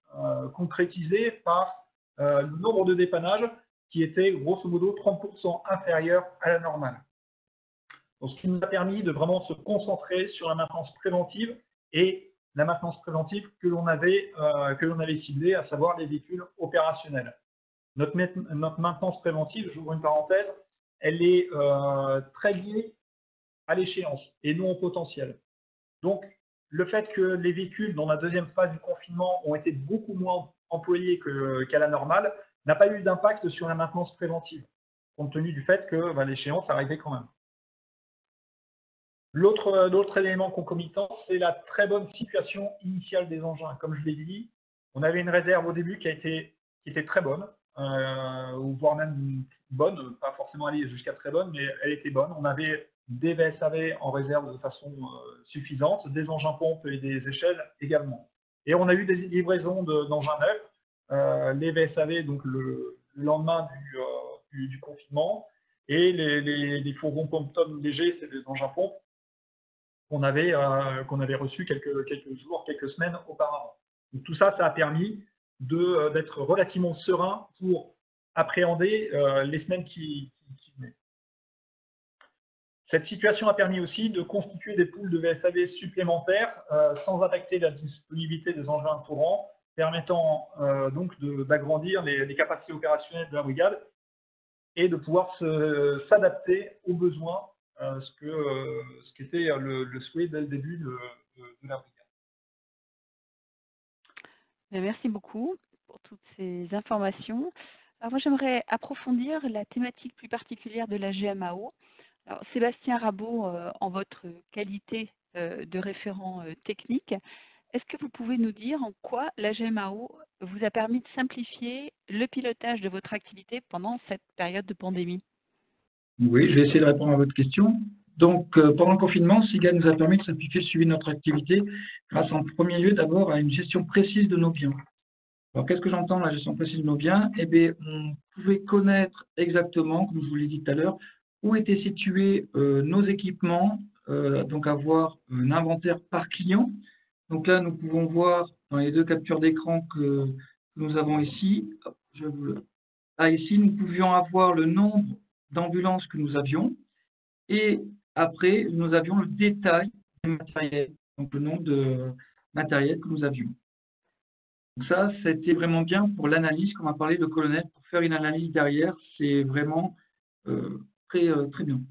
Speaker 5: concrétisé par le nombre de dépannages qui était grosso modo 30% inférieur à la normale. Donc, ce qui nous a permis de vraiment se concentrer sur la maintenance préventive et la maintenance préventive que l'on avait ciblée, à savoir les véhicules opérationnels. Notre maintenance préventive, j'ouvre une parenthèse, elle est très liée à l'échéance et non au potentiel. Donc, le fait que les véhicules dans la deuxième phase du confinement ont été beaucoup moins employés qu'à la normale n'a pas eu d'impact sur la maintenance préventive, compte tenu du fait que l'échéance arrivait quand même. L'autre élément concomitant, c'est la très bonne situation initiale des engins. Comme je l'ai dit, on avait une réserve au début qui était très bonne, ou voire même bonne, pas forcément aller jusqu'à très bonne, mais elle était bonne. On avait des VSAV en réserve de façon suffisante, des engins pompes et des échelles également. Et on a eu des livraisons d'engins neufs, les VSAV donc le lendemain du confinement, et les fourgons pompe-tonnes légers, c'est des engins pompes qu'on avait reçus quelques jours, quelques semaines auparavant. Donc, tout ça, ça a permis d'être relativement serein pour appréhender les semaines qui venaient. Cette situation a permis aussi de constituer des poules de VSAV supplémentaires sans affecter la disponibilité des engins courants, permettant donc d'agrandir les capacités opérationnelles de la brigade et de pouvoir s'adapter aux besoins, ce qui était le souhait dès le début de la brigade.
Speaker 2: Merci beaucoup pour toutes ces informations. Alors moi, j'aimerais approfondir la thématique plus particulière de la GMAO. Alors, Sébastien Rabaud, en votre qualité de référent technique, est-ce que vous pouvez nous dire en quoi la GMAO vous a permis de simplifier le pilotage de votre activité pendant cette période de pandémie?
Speaker 11: Oui, je vais essayer de répondre à votre question. Donc, pendant le confinement, SIGA nous a permis de simplifier le suivi de notre activité grâce en premier lieu d'abord à une gestion précise de nos biens. Alors, qu'est-ce que j'entends la gestion précise de nos biens? Eh bien, on pouvait connaître exactement, comme je vous l'ai dit tout à l'heure, où étaient situés nos équipements, donc avoir un inventaire par client. Donc là, nous pouvons voir dans les deux captures d'écran que nous avons ici, ici, nous pouvions avoir le nombre d'ambulances que nous avions et après, nous avions le détail des matériels, donc le nombre de matériels que nous avions. Donc ça, c'était vraiment bien pour l'analyse, comme a parlé le colonel, pour faire une analyse derrière, c'est vraiment très bien.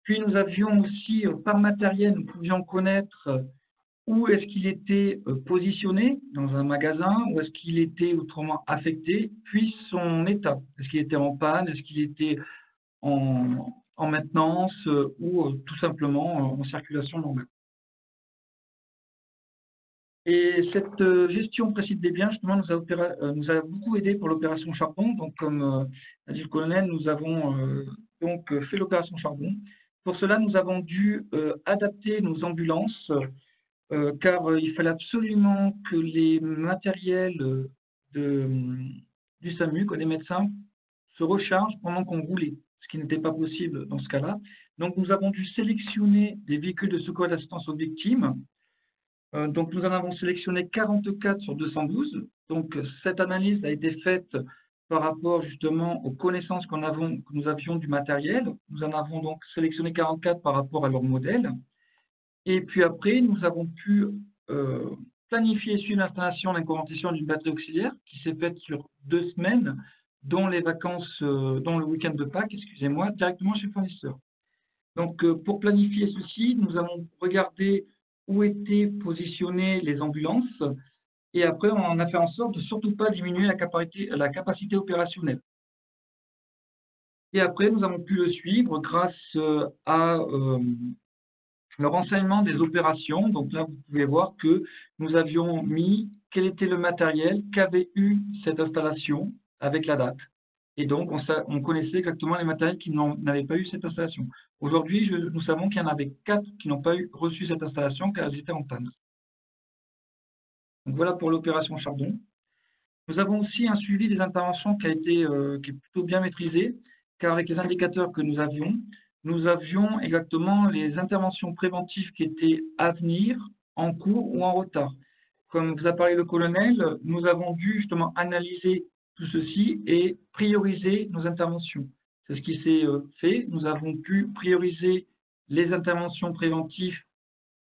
Speaker 11: Puis nous avions aussi, par matériel, nous pouvions connaître où est-ce qu'il était positionné dans un magasin, où est-ce qu'il était autrement affecté, puis son état. Est-ce qu'il était en panne, est-ce qu'il était en maintenance ou tout simplement en circulation normale. Et cette gestion précise des biens, justement, nous a beaucoup aidé pour l'opération Charbon. Donc, comme a dit le colonel, nous avons donc fait l'opération Charbon. Pour cela, nous avons dû adapter nos ambulances, car il fallait absolument que les matériels du SAMU, que les médecins, se rechargent pendant qu'on roulait, ce qui n'était pas possible dans ce cas-là. Donc, nous avons dû sélectionner des véhicules de secours et d'assistance aux victimes. Donc, nous en avons sélectionné 44 sur 212. Donc, cette analyse a été faite par rapport justement aux connaissances que nous avions du matériel. Nous en avons donc sélectionné 44 par rapport à leur modèle. Et puis après, nous avons pu planifier et suivre l'installation et l'implémentation d'une batterie auxiliaire qui s'est faite sur 2 semaines, dont les vacances, dont le week-end de Pâques, excusez-moi, directement chez le fournisseur. Donc, pour planifier ceci, nous avons regardé où étaient positionnées les ambulances et après, on a fait en sorte de surtout pas diminuer la capacité opérationnelle. Et après, nous avons pu le suivre grâce à le renseignement des opérations. Donc là, vous pouvez voir que nous avions mis quel était le matériel qu'avait eu cette installation avec la date. Et donc, on connaissait exactement les matériels qui n'avaient pas eu cette installation. Aujourd'hui, nous savons qu'il y en avait 4 qui n'ont pas reçu cette installation car elles étaient en panne. Donc voilà pour l'opération Chardon. Nous avons aussi un suivi des interventions qui est plutôt bien maîtrisé, car avec les indicateurs que nous avions exactement les interventions préventives qui étaient à venir, en cours ou en retard. Comme vous a parlé le colonel, nous avons dû justement analyser tout ceci et prioriser nos interventions. C'est ce qui s'est fait. Nous avons pu prioriser les interventions préventives,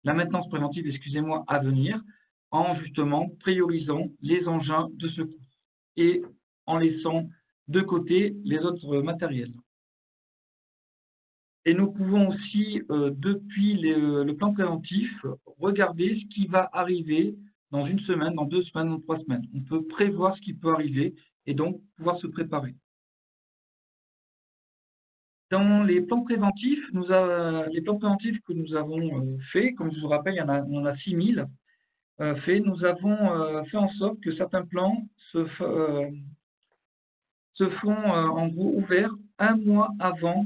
Speaker 11: la maintenance préventive, excusez-moi, à venir, en justement priorisant les engins de secours et en laissant de côté les autres matériels. Et nous pouvons aussi, depuis le plan préventif, regarder ce qui va arriver dans 1 semaine, dans 2 semaines, dans 3 semaines. On peut prévoir ce qui peut arriver et donc pouvoir se préparer. Dans les plans préventifs, que nous avons faits, comme je vous rappelle, il y en a 6000 faits, nous avons fait en sorte que certains plans se font en gros ouverts 1 mois avant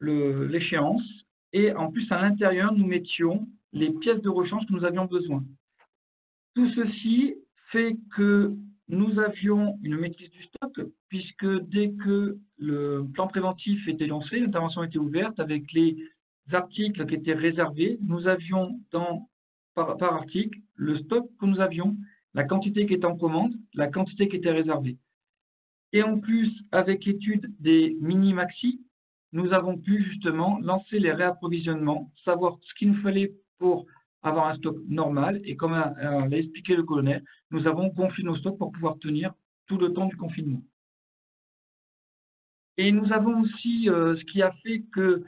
Speaker 11: l'échéance, et en plus à l'intérieur nous mettions les pièces de rechange que nous avions besoin. Tout ceci fait que nous avions une maîtrise du stock, puisque dès que le plan préventif était lancé, l'intervention était ouverte avec les articles qui étaient réservés, nous avions par article le stock que nous avions, la quantité qui était en commande, la quantité qui était réservée. Et en plus, avec l'étude des mini-maxi, nous avons pu justement lancer les réapprovisionnements, savoir ce qu'il nous fallait pour avoir un stock normal. Et comme l'a expliqué le colonel, nous avons gonflé nos stocks pour pouvoir tenir tout le temps du confinement. Et nous avons aussi ce qui a fait que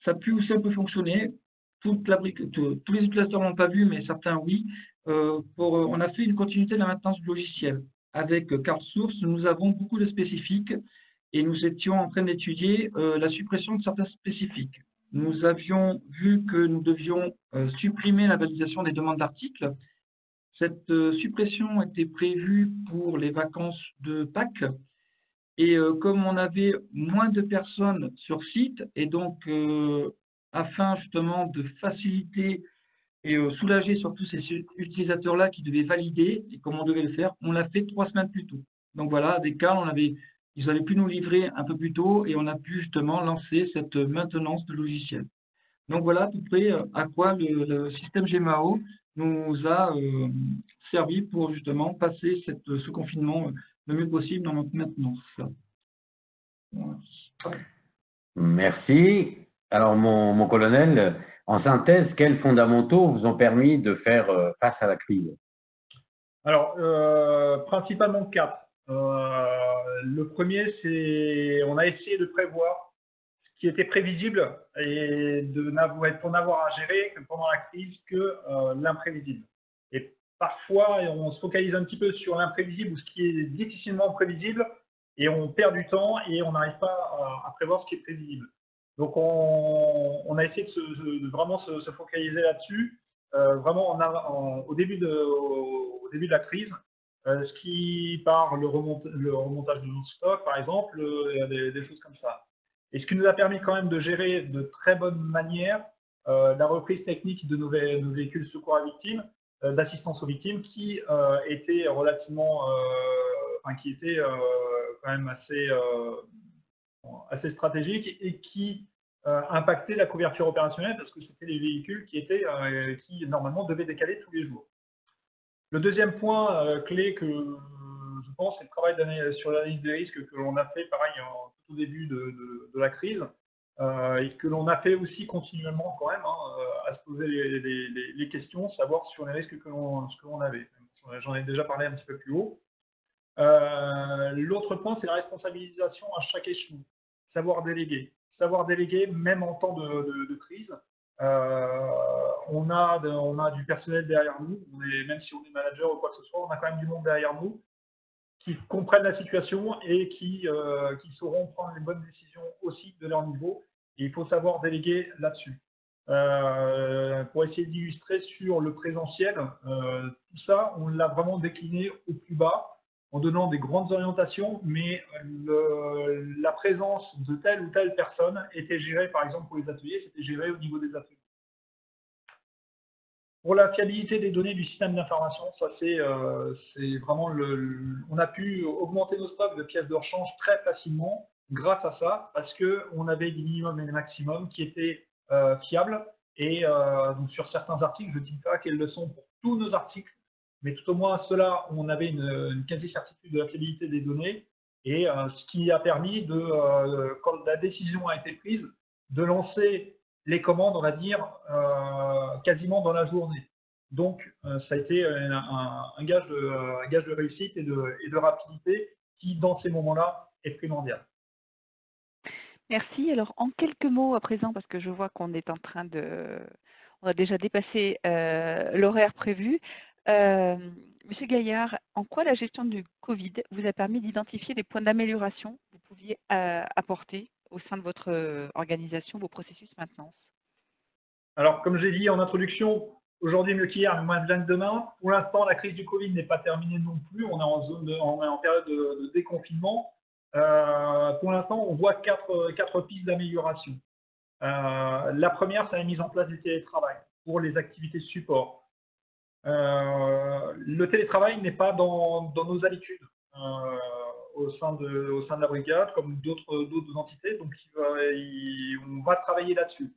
Speaker 11: ça a pu aussi un peu fonctionner. Tous les utilisateurs n'ont pas vu, mais certains oui. On a fait une continuité de la maintenance du logiciel. Avec CardSource, nous avons beaucoup de spécifiques et nous étions en train d'étudier la suppression de certains spécifiques. Nous avions vu que nous devions supprimer la validation des demandes d'articles. Cette suppression était prévue pour les vacances de Pâques. Et comme on avait moins de personnes sur site, et donc afin justement de faciliter et soulager surtout ces utilisateurs-là qui devaient valider, et comme on devait le faire, on l'a fait 3 semaines plus tôt. Donc voilà, avec Carl, ils avaient pu nous livrer un peu plus tôt et on a pu justement lancer cette maintenance de logiciel. Donc voilà à peu près à quoi le système GMAO nous a servi pour justement passer ce confinement le mieux possible dans notre maintenance. Voilà.
Speaker 3: Merci. Alors mon colonel, en synthèse, quels fondamentaux vous ont permis de faire face à la crise?
Speaker 5: Alors, principalement 4. Le premier, c'est on a essayé de prévoir ce qui était prévisible et pour n'avoir à gérer que pendant la crise que l'imprévisible. Et parfois, on se focalise un petit peu sur l'imprévisible ou ce qui est difficilement prévisible et on perd du temps et on n'arrive pas à prévoir ce qui est prévisible. Donc, on a essayé de vraiment se focaliser là-dessus vraiment au début de la crise, ce qui par le remontage de nos stocks, par exemple, des choses comme ça. Et ce qui nous a permis quand même de gérer de très bonne manière la reprise technique de nos véhicules secours à victimes, d'assistance aux victimes, qui était relativement, qui était quand même assez stratégique et qui impactait la couverture opérationnelle parce que c'était les véhicules qui normalement devaient décaler tous les jours. Le deuxième point clé que je pense, c'est le travail sur l'analyse des risques que l'on a fait, pareil, tout au début de la crise, et que l'on a fait aussi continuellement quand même, à se poser les questions, savoir sur les risques que l'on avait. J'en ai déjà parlé un petit peu plus haut. L'autre point, c'est la responsabilisation à chaque échelon. Savoir déléguer même en temps de crise. On a du personnel derrière nous, même si on est manager ou quoi que ce soit, on a quand même du monde derrière nous qui comprennent la situation et qui sauront prendre les bonnes décisions aussi de leur niveau. Et il faut savoir déléguer là-dessus. Pour essayer d'illustrer sur le présentiel, tout ça, on l'a vraiment décliné au plus bas, en donnant des grandes orientations, mais la présence de telle ou telle personne était gérée, par exemple pour les ateliers, c'était géré au niveau des ateliers. Pour la fiabilité des données du système d'information, ça c'est vraiment on a pu augmenter nos stocks de pièces de rechange très facilement grâce à ça, parce qu'on avait des minimums et des maximums qui étaient fiables. Et donc sur certains articles, je ne dis pas quelles le sont pour tous nos articles, mais tout au moins ceux-là, on avait une quasi-certitude de la fiabilité des données, et ce qui a permis, quand la décision a été prise, de lancer les commandes, on va dire, quasiment dans la journée. Donc, ça a été un gage de réussite et de rapidité qui, dans ces moments-là, est primordial.
Speaker 2: Merci. Alors, en quelques mots à présent, parce que je vois qu'on est en train on a déjà dépassé l'horaire prévu. Monsieur Gaillard, en quoi la gestion du Covid vous a permis d'identifier les points d'amélioration que vous pouviez apporter au sein de votre organisation, vos processus maintenance?
Speaker 5: Alors, comme j'ai dit en introduction, aujourd'hui mieux qu'hier, mais moins bien que demain. Pour l'instant, la crise du Covid n'est pas terminée non plus. On est en période de déconfinement. Pour l'instant, on voit quatre pistes d'amélioration. La première, c'est la mise en place du télétravail pour les activités support. Le télétravail n'est pas dans nos habitudes au sein de la brigade, comme d'autres entités, donc on va travailler là-dessus.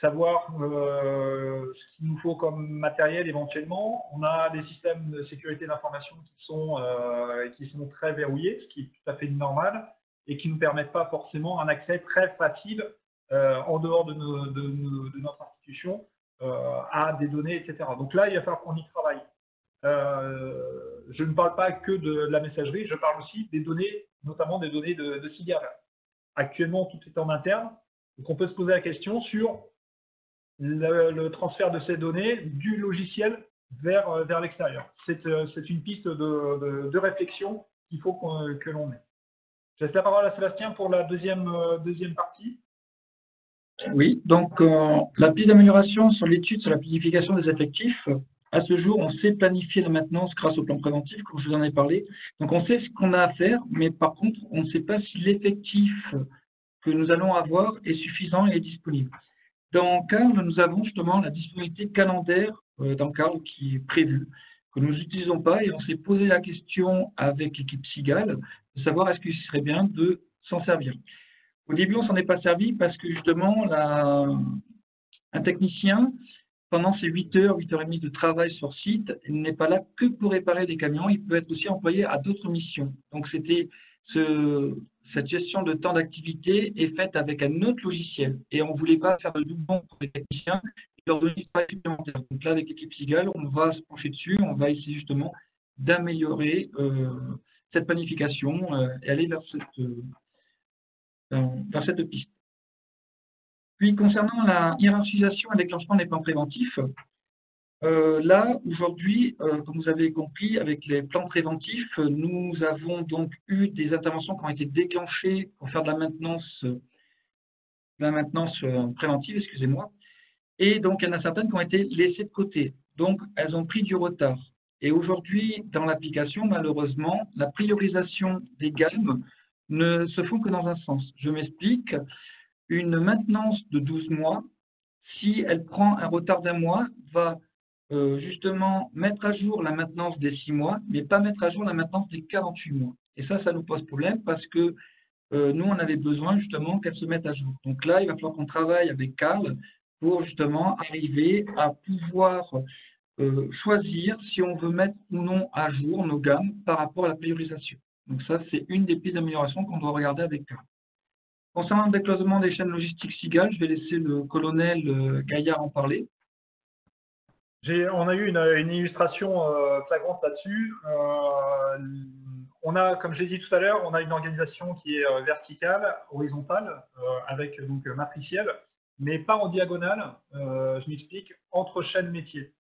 Speaker 5: Savoir ce qu'il nous faut comme matériel éventuellement. On a des systèmes de sécurité d'information qui sont très verrouillés, ce qui est tout à fait normal, et qui ne nous permettent pas forcément un accès très facile en dehors de notre institution à des données, etc. Donc là, il va falloir qu'on y travaille. Je ne parle pas que de la messagerie, je parle aussi des données, notamment des données de SIGAL. Actuellement, tout est en interne, donc on peut se poser la question sur le transfert de ces données du logiciel vers l'extérieur. C'est une piste de réflexion qu'il faut que l'on ait. Je laisse la parole à Sébastien pour la deuxième partie.
Speaker 11: Oui, donc la piste d'amélioration sur l'étude sur la planification des effectifs. À ce jour, on sait planifier la maintenance grâce au plan préventif, comme je vous en ai parlé. Donc on sait ce qu'on a à faire, mais par contre, on ne sait pas si l'effectif que nous allons avoir est suffisant et est disponible. Dans CARL, nous avons justement la disponibilité calendaire dans CARL qui est prévue, que nous n'utilisons pas, et on s'est posé la question avec l'équipe SIGAL de savoir est-ce qu'il serait bien de s'en servir. Au début, on ne s'en est pas servi parce que justement, un technicien, pendant ces 8 heures, 8h30 de travail sur site, il n'est pas là que pour réparer des camions, il peut être aussi employé à d'autres missions. Donc c'était cette gestion de temps d'activité est faite avec un autre logiciel. Et on ne voulait pas faire de doublon pour les techniciens et leur donner du travail supplémentaire. Donc là, avec l'équipe SIGAL, on va se pencher dessus, on va essayer justement d'améliorer cette planification et aller vers cette piste. Puis, concernant la hiérarchisation et déclenchement des plans préventifs, là, aujourd'hui, comme vous avez compris, avec les plans préventifs, nous avons donc eu des interventions qui ont été déclenchées pour faire de la maintenance préventive, excusez-moi. Et donc, il y en a certaines qui ont été laissées de côté. Donc, elles ont pris du retard. Et aujourd'hui, dans l'application, malheureusement, la priorisation des gammes ne se font que dans un sens. Je m'explique. Une maintenance de 12 mois, si elle prend un retard d'1 mois, va justement mettre à jour la maintenance des 6 mois, mais pas mettre à jour la maintenance des 48 mois. Et ça nous pose problème parce que nous, on avait besoin justement qu'elle se mette à jour. Donc là, il va falloir qu'on travaille avec Carl pour justement arriver à pouvoir choisir si on veut mettre ou non à jour nos gammes par rapport à la priorisation. Donc ça, c'est une des pistes d'amélioration qu'on doit regarder avec Carl. Concernant le décloisonnement des chaînes logistiques SIGAL, je vais laisser le colonel Gaillard en parler.
Speaker 5: On a eu une illustration flagrante là-dessus. On a, comme je l'ai dit tout à l'heure, on a une organisation qui est verticale, horizontale, avec donc matricielle, mais pas en diagonale, je m'explique, entre chaînes métiers.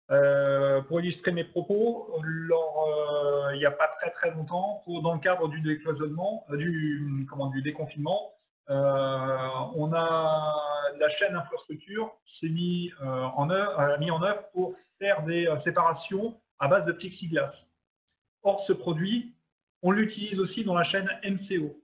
Speaker 5: Pour illustrer mes propos, il n'y a pas très longtemps, dans le cadre du décloisonnement, du déconfinement, on a la chaîne infrastructure s'est mis en œuvre pour faire des séparations à base de plexiglas. Or, ce produit, on l'utilise aussi dans la chaîne MCO.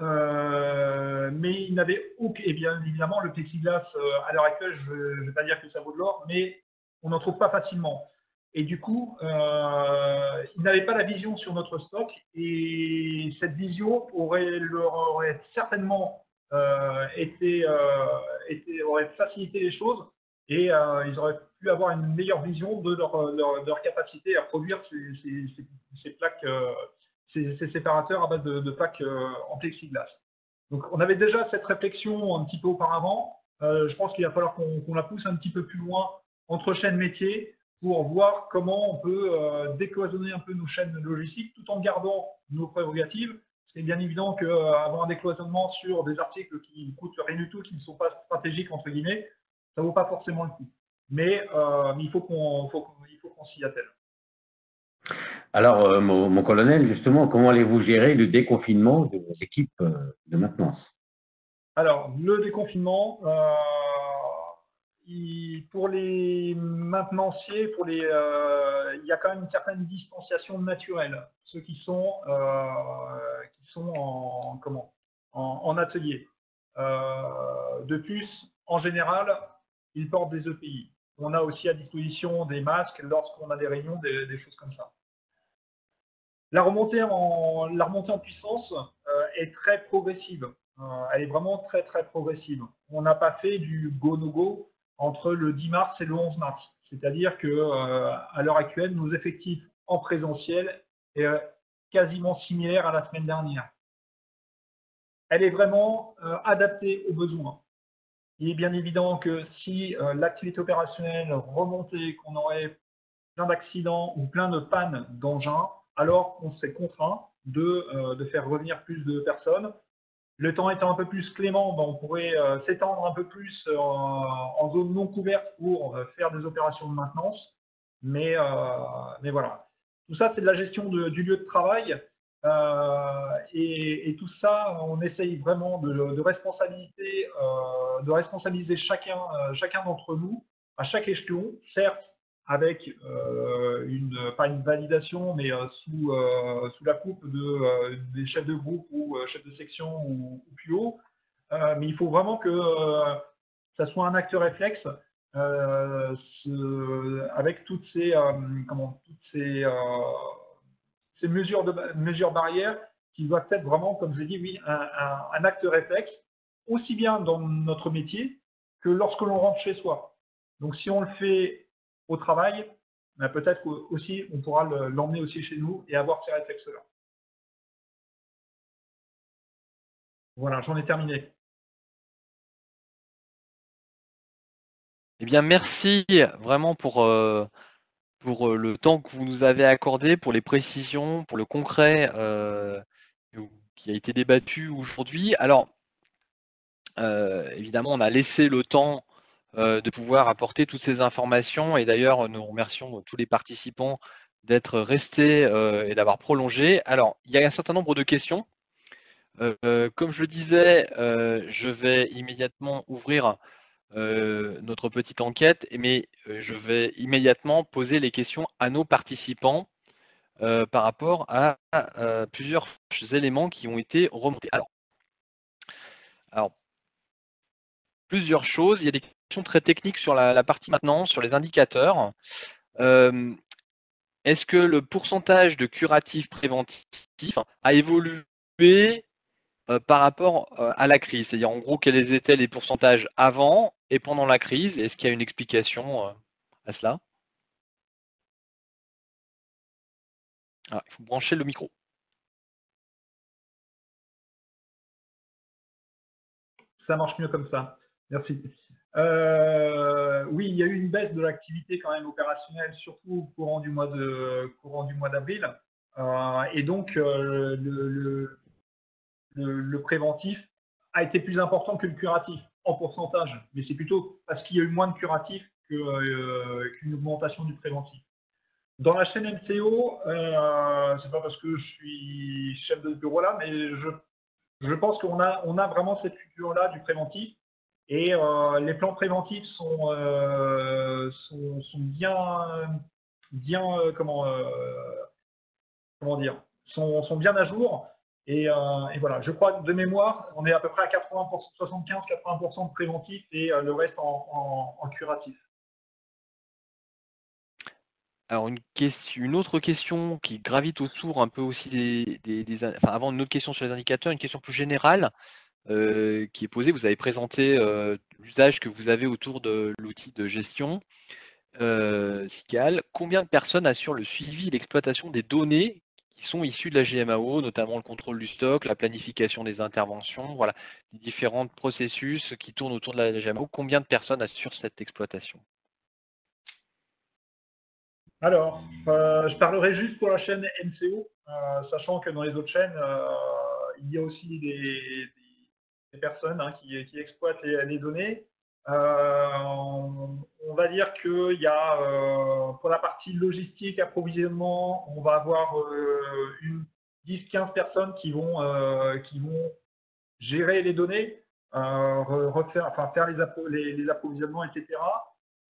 Speaker 5: Mais il n'avait aucun, et bien évidemment, le plexiglas, à l'heure actuelle, je ne vais pas dire que ça vaut de l'or, mais on n'en trouve pas facilement. Et du coup, ils n'avaient pas la vision sur notre stock, et cette vision leur aurait certainement aurait facilité les choses, et ils auraient pu avoir une meilleure vision de leur capacité à produire ces plaques, ces séparateurs à base de plaques en plexiglas. Donc, on avait déjà cette réflexion un petit peu auparavant. Je pense qu'il va falloir qu'on la pousse un petit peu plus loin entre chaînes métiers, pour voir comment on peut décloisonner un peu nos chaînes logistiques tout en gardant nos prérogatives. C'est bien évident qu'avoir un décloisonnement sur des articles qui ne coûtent rien du tout, qui ne sont pas stratégiques, entre guillemets, ça ne vaut pas forcément le coup. Mais il faut qu'on s'y attelle.
Speaker 3: Alors, mon colonel, justement, comment allez-vous gérer le déconfinement de vos équipes de maintenance?
Speaker 5: Alors, le déconfinement, pour les maintenanciers, il y a quand même une certaine distanciation naturelle. Ceux qui sont en atelier. De plus, en général, ils portent des EPI. On a aussi à disposition des masques lorsqu'on a des réunions, des choses comme ça. La remontée en puissance est très progressive. Elle est vraiment très progressive. On n'a pas fait du go-no-go entre le 10 mars et le 11 mars. C'est-à-dire qu'à l'heure actuelle, nos effectifs en présentiel est quasiment similaire à la semaine dernière. Elle est vraiment adaptée aux besoins. Il est bien évident que si l'activité opérationnelle remontait, qu'on aurait plein d'accidents ou plein de pannes d'engins, alors on serait contraint de faire revenir plus de personnes. Le temps étant un peu plus clément, on pourrait s'étendre un peu plus en zone non couverte pour faire des opérations de maintenance. Mais voilà. Tout ça, c'est de la gestion du lieu de travail. Et tout ça, on essaye vraiment de responsabiliser chacun d'entre nous à chaque échelon, certes avec pas une validation, mais sous la coupe des chefs de groupe ou chefs de section ou plus haut. Mais il faut vraiment que ça soit un acte réflexe avec toutes ces mesures barrières qui doivent être vraiment, comme je l'ai dit, oui, un acte réflexe, aussi bien dans notre métier que lorsque l'on rentre chez soi. Donc si on le fait au travail, ben peut-être aussi on pourra l'emmener aussi chez nous et avoir ces réflexes-là. Voilà, j'en ai terminé.
Speaker 1: Eh bien, merci vraiment pour le temps que vous nous avez accordé, pour les précisions, pour le concret qui a été débattu aujourd'hui. Alors, évidemment, on a laissé le temps de pouvoir apporter toutes ces informations, et d'ailleurs, nous remercions tous les participants d'être restés et d'avoir prolongé. Alors, il y a un certain nombre de questions. Comme je le disais, je vais immédiatement ouvrir notre petite enquête, mais je vais immédiatement poser les questions à nos participants par rapport à plusieurs éléments qui ont été remontés. Alors, plusieurs choses. Il y a des questions très techniques sur la partie maintenance, sur les indicateurs. Est-ce que le pourcentage de curatifs préventifs a évolué par rapport à la crise? C'est-à-dire, en gros, quels étaient les pourcentages avant et pendant la crise? Est-ce qu'il y a une explication à cela? Il faut brancher le micro.
Speaker 5: Ça marche mieux comme ça. Merci. Oui, il y a eu une baisse de l'activité quand même opérationnelle, surtout au courant du mois d'avril. Et donc, le préventif a été plus important que le curatif en pourcentage. Mais c'est plutôt parce qu'il y a eu moins de curatifs qu'une augmentation du préventif. Dans la chaîne MCO, c'est pas parce que je suis chef de bureau là, mais je pense qu'on a vraiment cette culture-là du préventif. Et les plans préventifs sont sont bien à jour. Et voilà, je crois que de mémoire, on est à peu près à 75-80% de préventif et le reste en curatif.
Speaker 1: Alors une autre question qui gravite autour un peu aussi avant une autre question sur les indicateurs, une question plus générale qui est posée. Vous avez présenté l'usage que vous avez autour de l'outil de gestion SIGAL. Combien de personnes assurent le suivi et l'exploitation des données qui sont issues de la GMAO, notamment le contrôle du stock, la planification des interventions, voilà, les différents processus qui tournent autour de la GMAO? Combien de personnes assurent cette exploitation?
Speaker 5: Alors, je parlerai juste pour la chaîne MCO, sachant que dans les autres chaînes, il y a aussi des personnes qui exploitent les données. On va dire qu'il y a, pour la partie logistique, approvisionnement, on va avoir 10-15 personnes qui vont gérer les données, faire les approvisionnements, etc.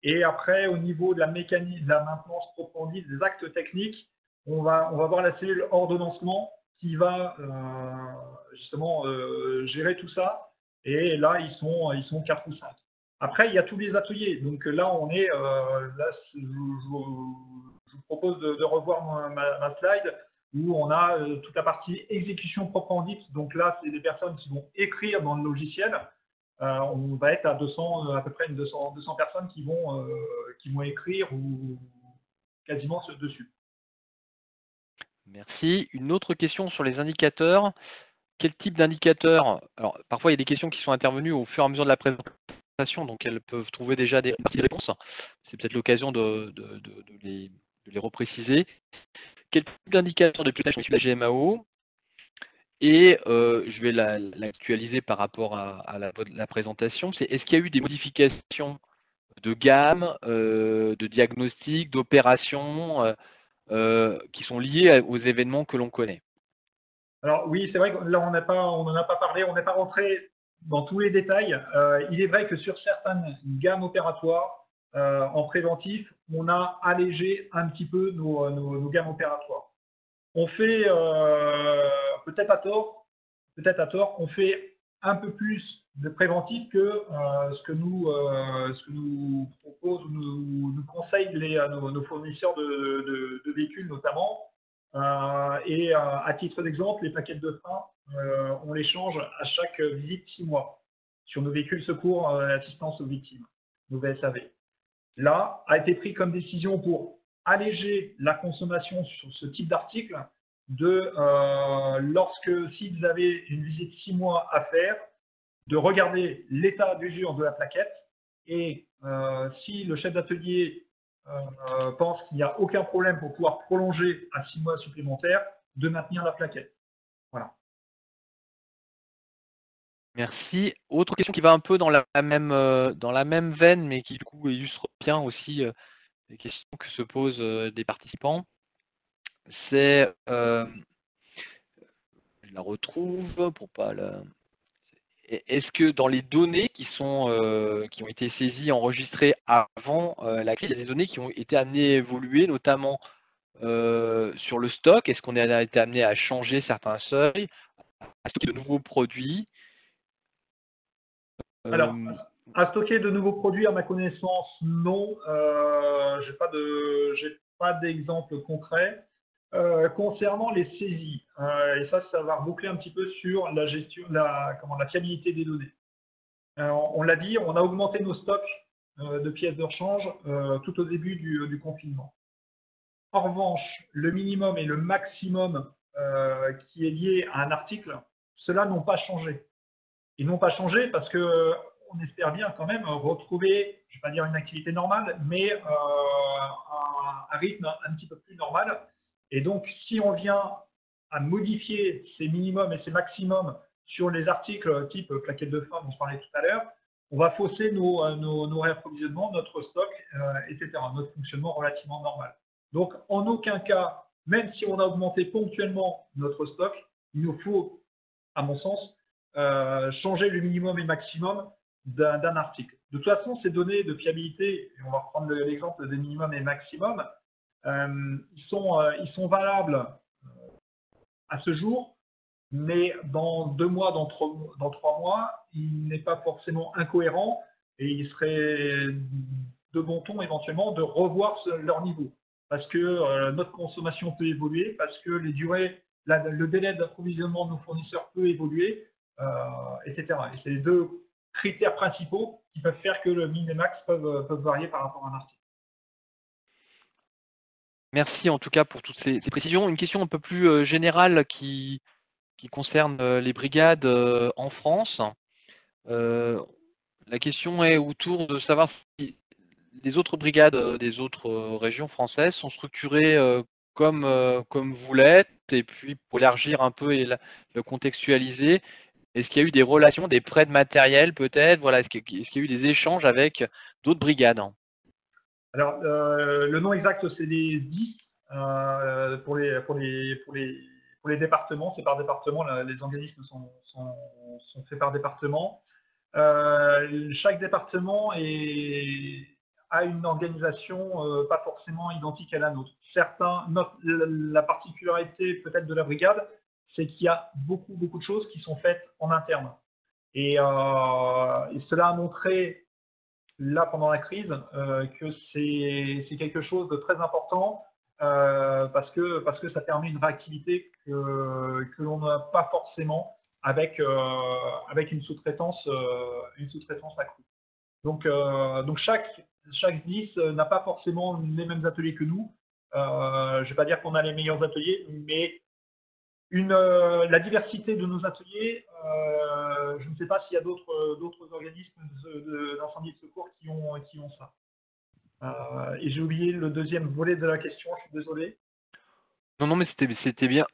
Speaker 5: Et après, au niveau de la mécanique, de la maintenance proprement dite, des actes techniques, on va voir la cellule ordonnancement qui va justement gérer tout ça. Et là, ils sont 4 ou 5. Après, il y a tous les ateliers. Donc là, on est là, je vous propose de revoir ma slide où on a toute la partie exécution proprement dite. Donc là, c'est des personnes qui vont écrire dans le logiciel. On va être à 200, à peu près 200 personnes qui vont écrire ou quasiment dessus.
Speaker 1: Merci. Une autre question sur les indicateurs. Quel type d'indicateurs? Alors, parfois, il y a des questions qui sont intervenues au fur et à mesure de la présentation, donc elles peuvent trouver déjà des réponses. C'est peut-être l'occasion de les repréciser. Quel type d'indicateur de pilotage issu de la GMAO? Et je vais l'actualiser par rapport à la présentation. Est-ce qu'il y a eu des modifications de gamme, de diagnostic, d'opérations qui sont liées aux événements que l'on connaît?
Speaker 5: Alors oui, c'est vrai que là, on n'en a pas parlé, on n'est pas rentré dans tous les détails. Il est vrai que sur certaines gammes opératoires, en préventif, on a allégé un petit peu nos gammes opératoires. On fait, peut-être à tort, on fait un peu plus de préventif que ce que nous proposent, nous conseillent nos fournisseurs de véhicules notamment. Et à titre d'exemple, les plaquettes de frein, on les change à chaque visite 6 mois sur nos véhicules secours assistance aux victimes, nos VSAV. Là, a été pris comme décision pour alléger la consommation sur ce type d'article si vous avez une visite 6 mois à faire, de regarder l'état d'usure de la plaquette et si le chef d'atelier pense qu'il n'y a aucun problème pour pouvoir prolonger à 6 mois supplémentaires, de maintenir la plaquette. Voilà.
Speaker 1: Merci. Autre question qui va un peu dans la même veine, mais qui du coup illustre bien aussi les questions que se posent des participants. C'est, je la retrouve pour pas la... est-ce que dans les données qui ont été saisies, enregistrées avant la crise, il y a des données qui ont été amenées à évoluer, notamment sur le stock? Est-ce qu'on a été amené à changer certains seuils, à stocker de nouveaux produits?
Speaker 5: Alors, à stocker de nouveaux produits, à ma connaissance, non. J'ai pas d'exemple concret. Concernant les saisies, et ça va reboucler un petit peu sur la gestion, la fiabilité des données. On l'a dit, on a augmenté nos stocks de pièces de rechange tout au début du confinement. En revanche, le minimum et le maximum qui est lié à un article, ceux-là n'ont pas changé. Ils n'ont pas changé parce que on espère bien quand même retrouver, je ne vais pas dire une activité normale, mais un rythme un petit peu plus normal. Et donc, si on vient à modifier ces minimums et ces maximums sur les articles type plaquettes de frein dont je parlais tout à l'heure, on va fausser nos réapprovisionnements, notre stock, etc., notre fonctionnement relativement normal. Donc, en aucun cas, même si on a augmenté ponctuellement notre stock, il nous faut, à mon sens, changer le minimum et maximum d'un article. De toute façon, ces données de fiabilité, et on va reprendre l'exemple des minimums et maximums, ils sont valables à ce jour, mais dans 2 mois, dans 3 mois, il n'est pas forcément incohérent et il serait de bon ton éventuellement de revoir leur niveau. Parce que notre consommation peut évoluer, parce que les durées, le délai d'approvisionnement de nos fournisseurs peut évoluer, etc. Et c'est les 2 critères principaux qui peuvent faire que le min et max peuvent varier par rapport à un article.
Speaker 1: Merci en tout cas pour toutes ces précisions. Une question un peu plus générale qui concerne les brigades en France. La question est autour de savoir si les autres brigades des autres régions françaises sont structurées comme vous l'êtes, et puis pour élargir un peu et le contextualiser, est-ce qu'il y a eu des relations, des prêts de matériel peut-être, voilà, est-ce qu'il y a eu des échanges avec d'autres brigades?
Speaker 5: Alors, le nom exact, c'est les 10 pour les départements. C'est par département, les organismes sont faits par département. Chaque département a une organisation pas forcément identique à la nôtre. La particularité peut-être de la brigade, c'est qu'il y a beaucoup de choses qui sont faites en interne. Et cela a montré là pendant la crise que c'est quelque chose de très important parce que ça permet une réactivité que l'on n'a pas forcément avec une sous-traitance accrue. Donc chaque 10 n'a pas forcément les mêmes ateliers que nous. Je ne vais pas dire qu'on a les meilleurs ateliers, mais la diversité de nos ateliers, je ne sais pas s'il y a d'autres organismes d'incendie et de secours qui ont ça. Et j'ai oublié le deuxième volet de la question, je suis désolé.
Speaker 1: Non, mais c'était bien.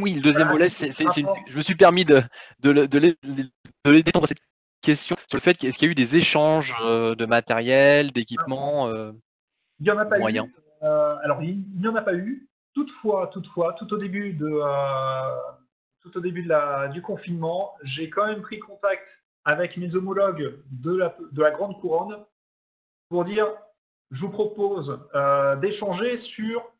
Speaker 1: Oui, le deuxième volet, je me suis permis de l'aider dans cette question sur le fait est-ce qu'il y a eu des échanges de matériel, d'équipements,
Speaker 5: il n'y en a pas
Speaker 1: moyens.
Speaker 5: Alors, il n'y en a pas eu. Toutefois, tout au début du confinement, j'ai quand même pris contact avec mes homologues de la Grande Couronne pour dire, je vous propose d'échanger sur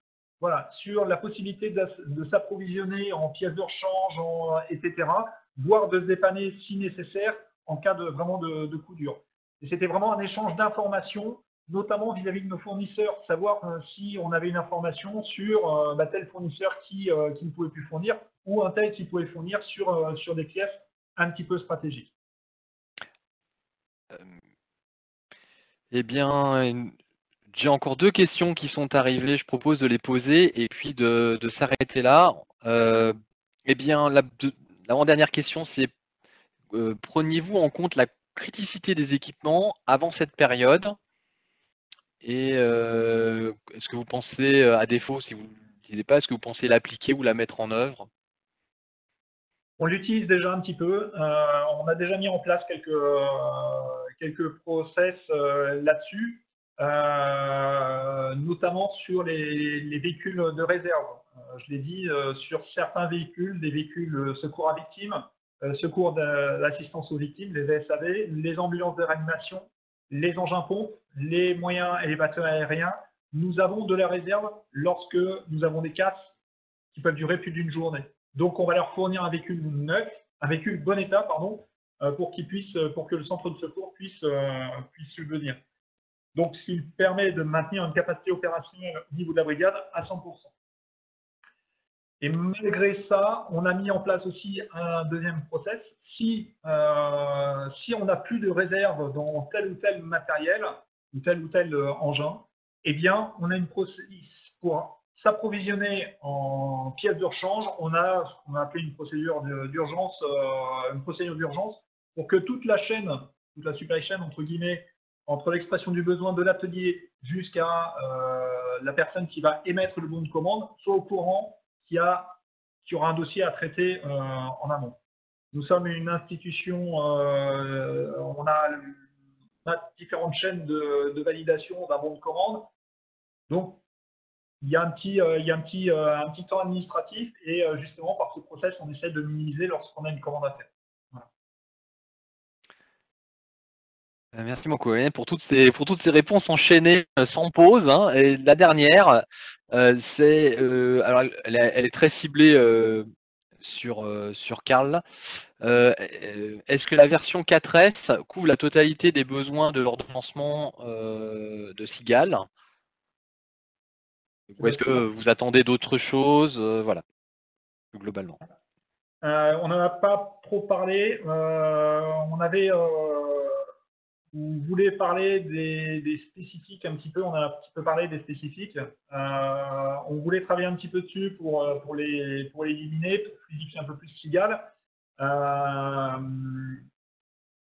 Speaker 5: la possibilité de s'approvisionner en pièces de rechange, etc., voire de se dépanner si nécessaire en cas vraiment de coup dur. Et c'était vraiment un échange d'informations, notamment vis-à-vis de nos fournisseurs, savoir si on avait une information sur tel fournisseur qui ne pouvait plus fournir ou un tel qui pouvait fournir sur des pièces un petit peu stratégiques.
Speaker 1: Eh bien, j'ai encore 2 questions qui sont arrivées, je propose de les poser et puis de s'arrêter là. Eh bien, l'avant-dernière question, c'est preniez-vous en compte la criticité des équipements avant cette période? Et est-ce que vous pensez, à défaut, si vous ne l'utilisez pas, est-ce que vous pensez l'appliquer ou la mettre en œuvre?
Speaker 5: On l'utilise déjà un petit peu. On a déjà mis en place quelques process là-dessus, notamment sur les véhicules de réserve. Je l'ai dit, sur certains véhicules, des véhicules secours à victimes, secours d'assistance aux victimes, les VSAV, les ambulances de réanimation, les engins pompes, les moyens élévateurs aériens. Nous avons de la réserve lorsque nous avons des casses qui peuvent durer plus d'une journée. Donc, on va leur fournir un véhicule neuf, un véhicule bon état, pardon, pour que le centre de secours puisse subvenir. Donc, ce qui permet de maintenir une capacité opérationnelle au niveau de la brigade à 100%. Et malgré ça, on a mis en place aussi un deuxième process. Si on n'a plus de réserve dans tel ou tel matériel, ou tel engin, eh bien, on a une procédure pour s'approvisionner en pièces de rechange. On a ce qu'on a appelé une procédure d'urgence, pour que toute la chaîne, toute la supply chain, entre guillemets, entre l'expression du besoin de l'atelier jusqu'à la personne qui va émettre le bon de commande, soit au courant qu'il y aura un dossier à traiter en amont. Nous sommes une institution, on a différentes chaînes de validation d'un bon de commande. Donc, il y a un petit temps administratif et justement, par ce process, on essaie de minimiser lorsqu'on a une commande à faire. Voilà.
Speaker 1: Merci beaucoup pour toutes ces réponses enchaînées sans pause. Hein. Et la dernière, alors elle est très ciblée sur Karl. Est-ce que la version 4S couvre la totalité des besoins de l'ordonnancement de Cigale? Ou est-ce que vous attendez d'autres choses, voilà, plus globalement?
Speaker 5: On n'en a pas trop parlé. Vous voulez parler des spécifiques un petit peu, on a un petit peu parlé des spécifiques. On voulait travailler un petit peu dessus pour les éliminer, pour fluidifier un peu plus Cigale.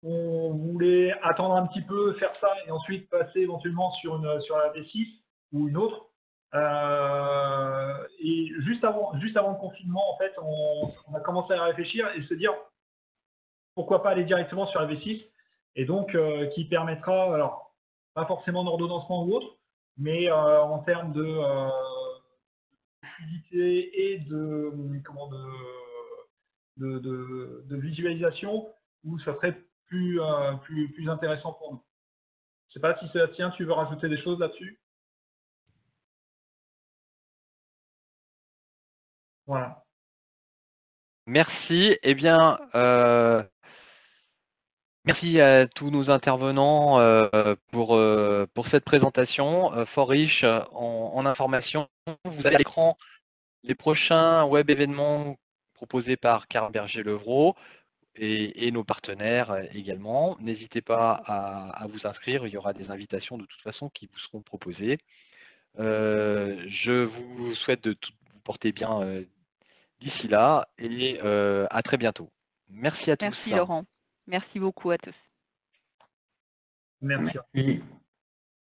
Speaker 5: On voulait attendre un petit peu, faire ça et ensuite passer éventuellement sur la V6 ou une autre. Et juste avant le confinement, en fait, on a commencé à réfléchir et se dire pourquoi pas aller directement sur la V6 et donc qui permettra, alors pas forcément d'ordonnancement ou autre, mais en termes de fluidité et de visualisation où ça serait plus intéressant pour nous. Je ne sais pas si Sébastien, tu veux rajouter des choses là-dessus? Voilà.
Speaker 1: Merci. Eh bien, merci à tous nos intervenants pour cette présentation fort riche en informations. Vous avez à l'écran les prochains web événements proposés par Karl Berger-Levrault et nos partenaires également. N'hésitez pas à vous inscrire, il y aura des invitations de toute façon qui vous seront proposées. Je vous souhaite de vous porter bien d'ici là et à très bientôt. Merci à tous.
Speaker 2: Merci Laurent. Merci beaucoup à tous.
Speaker 5: Merci.
Speaker 3: Merci.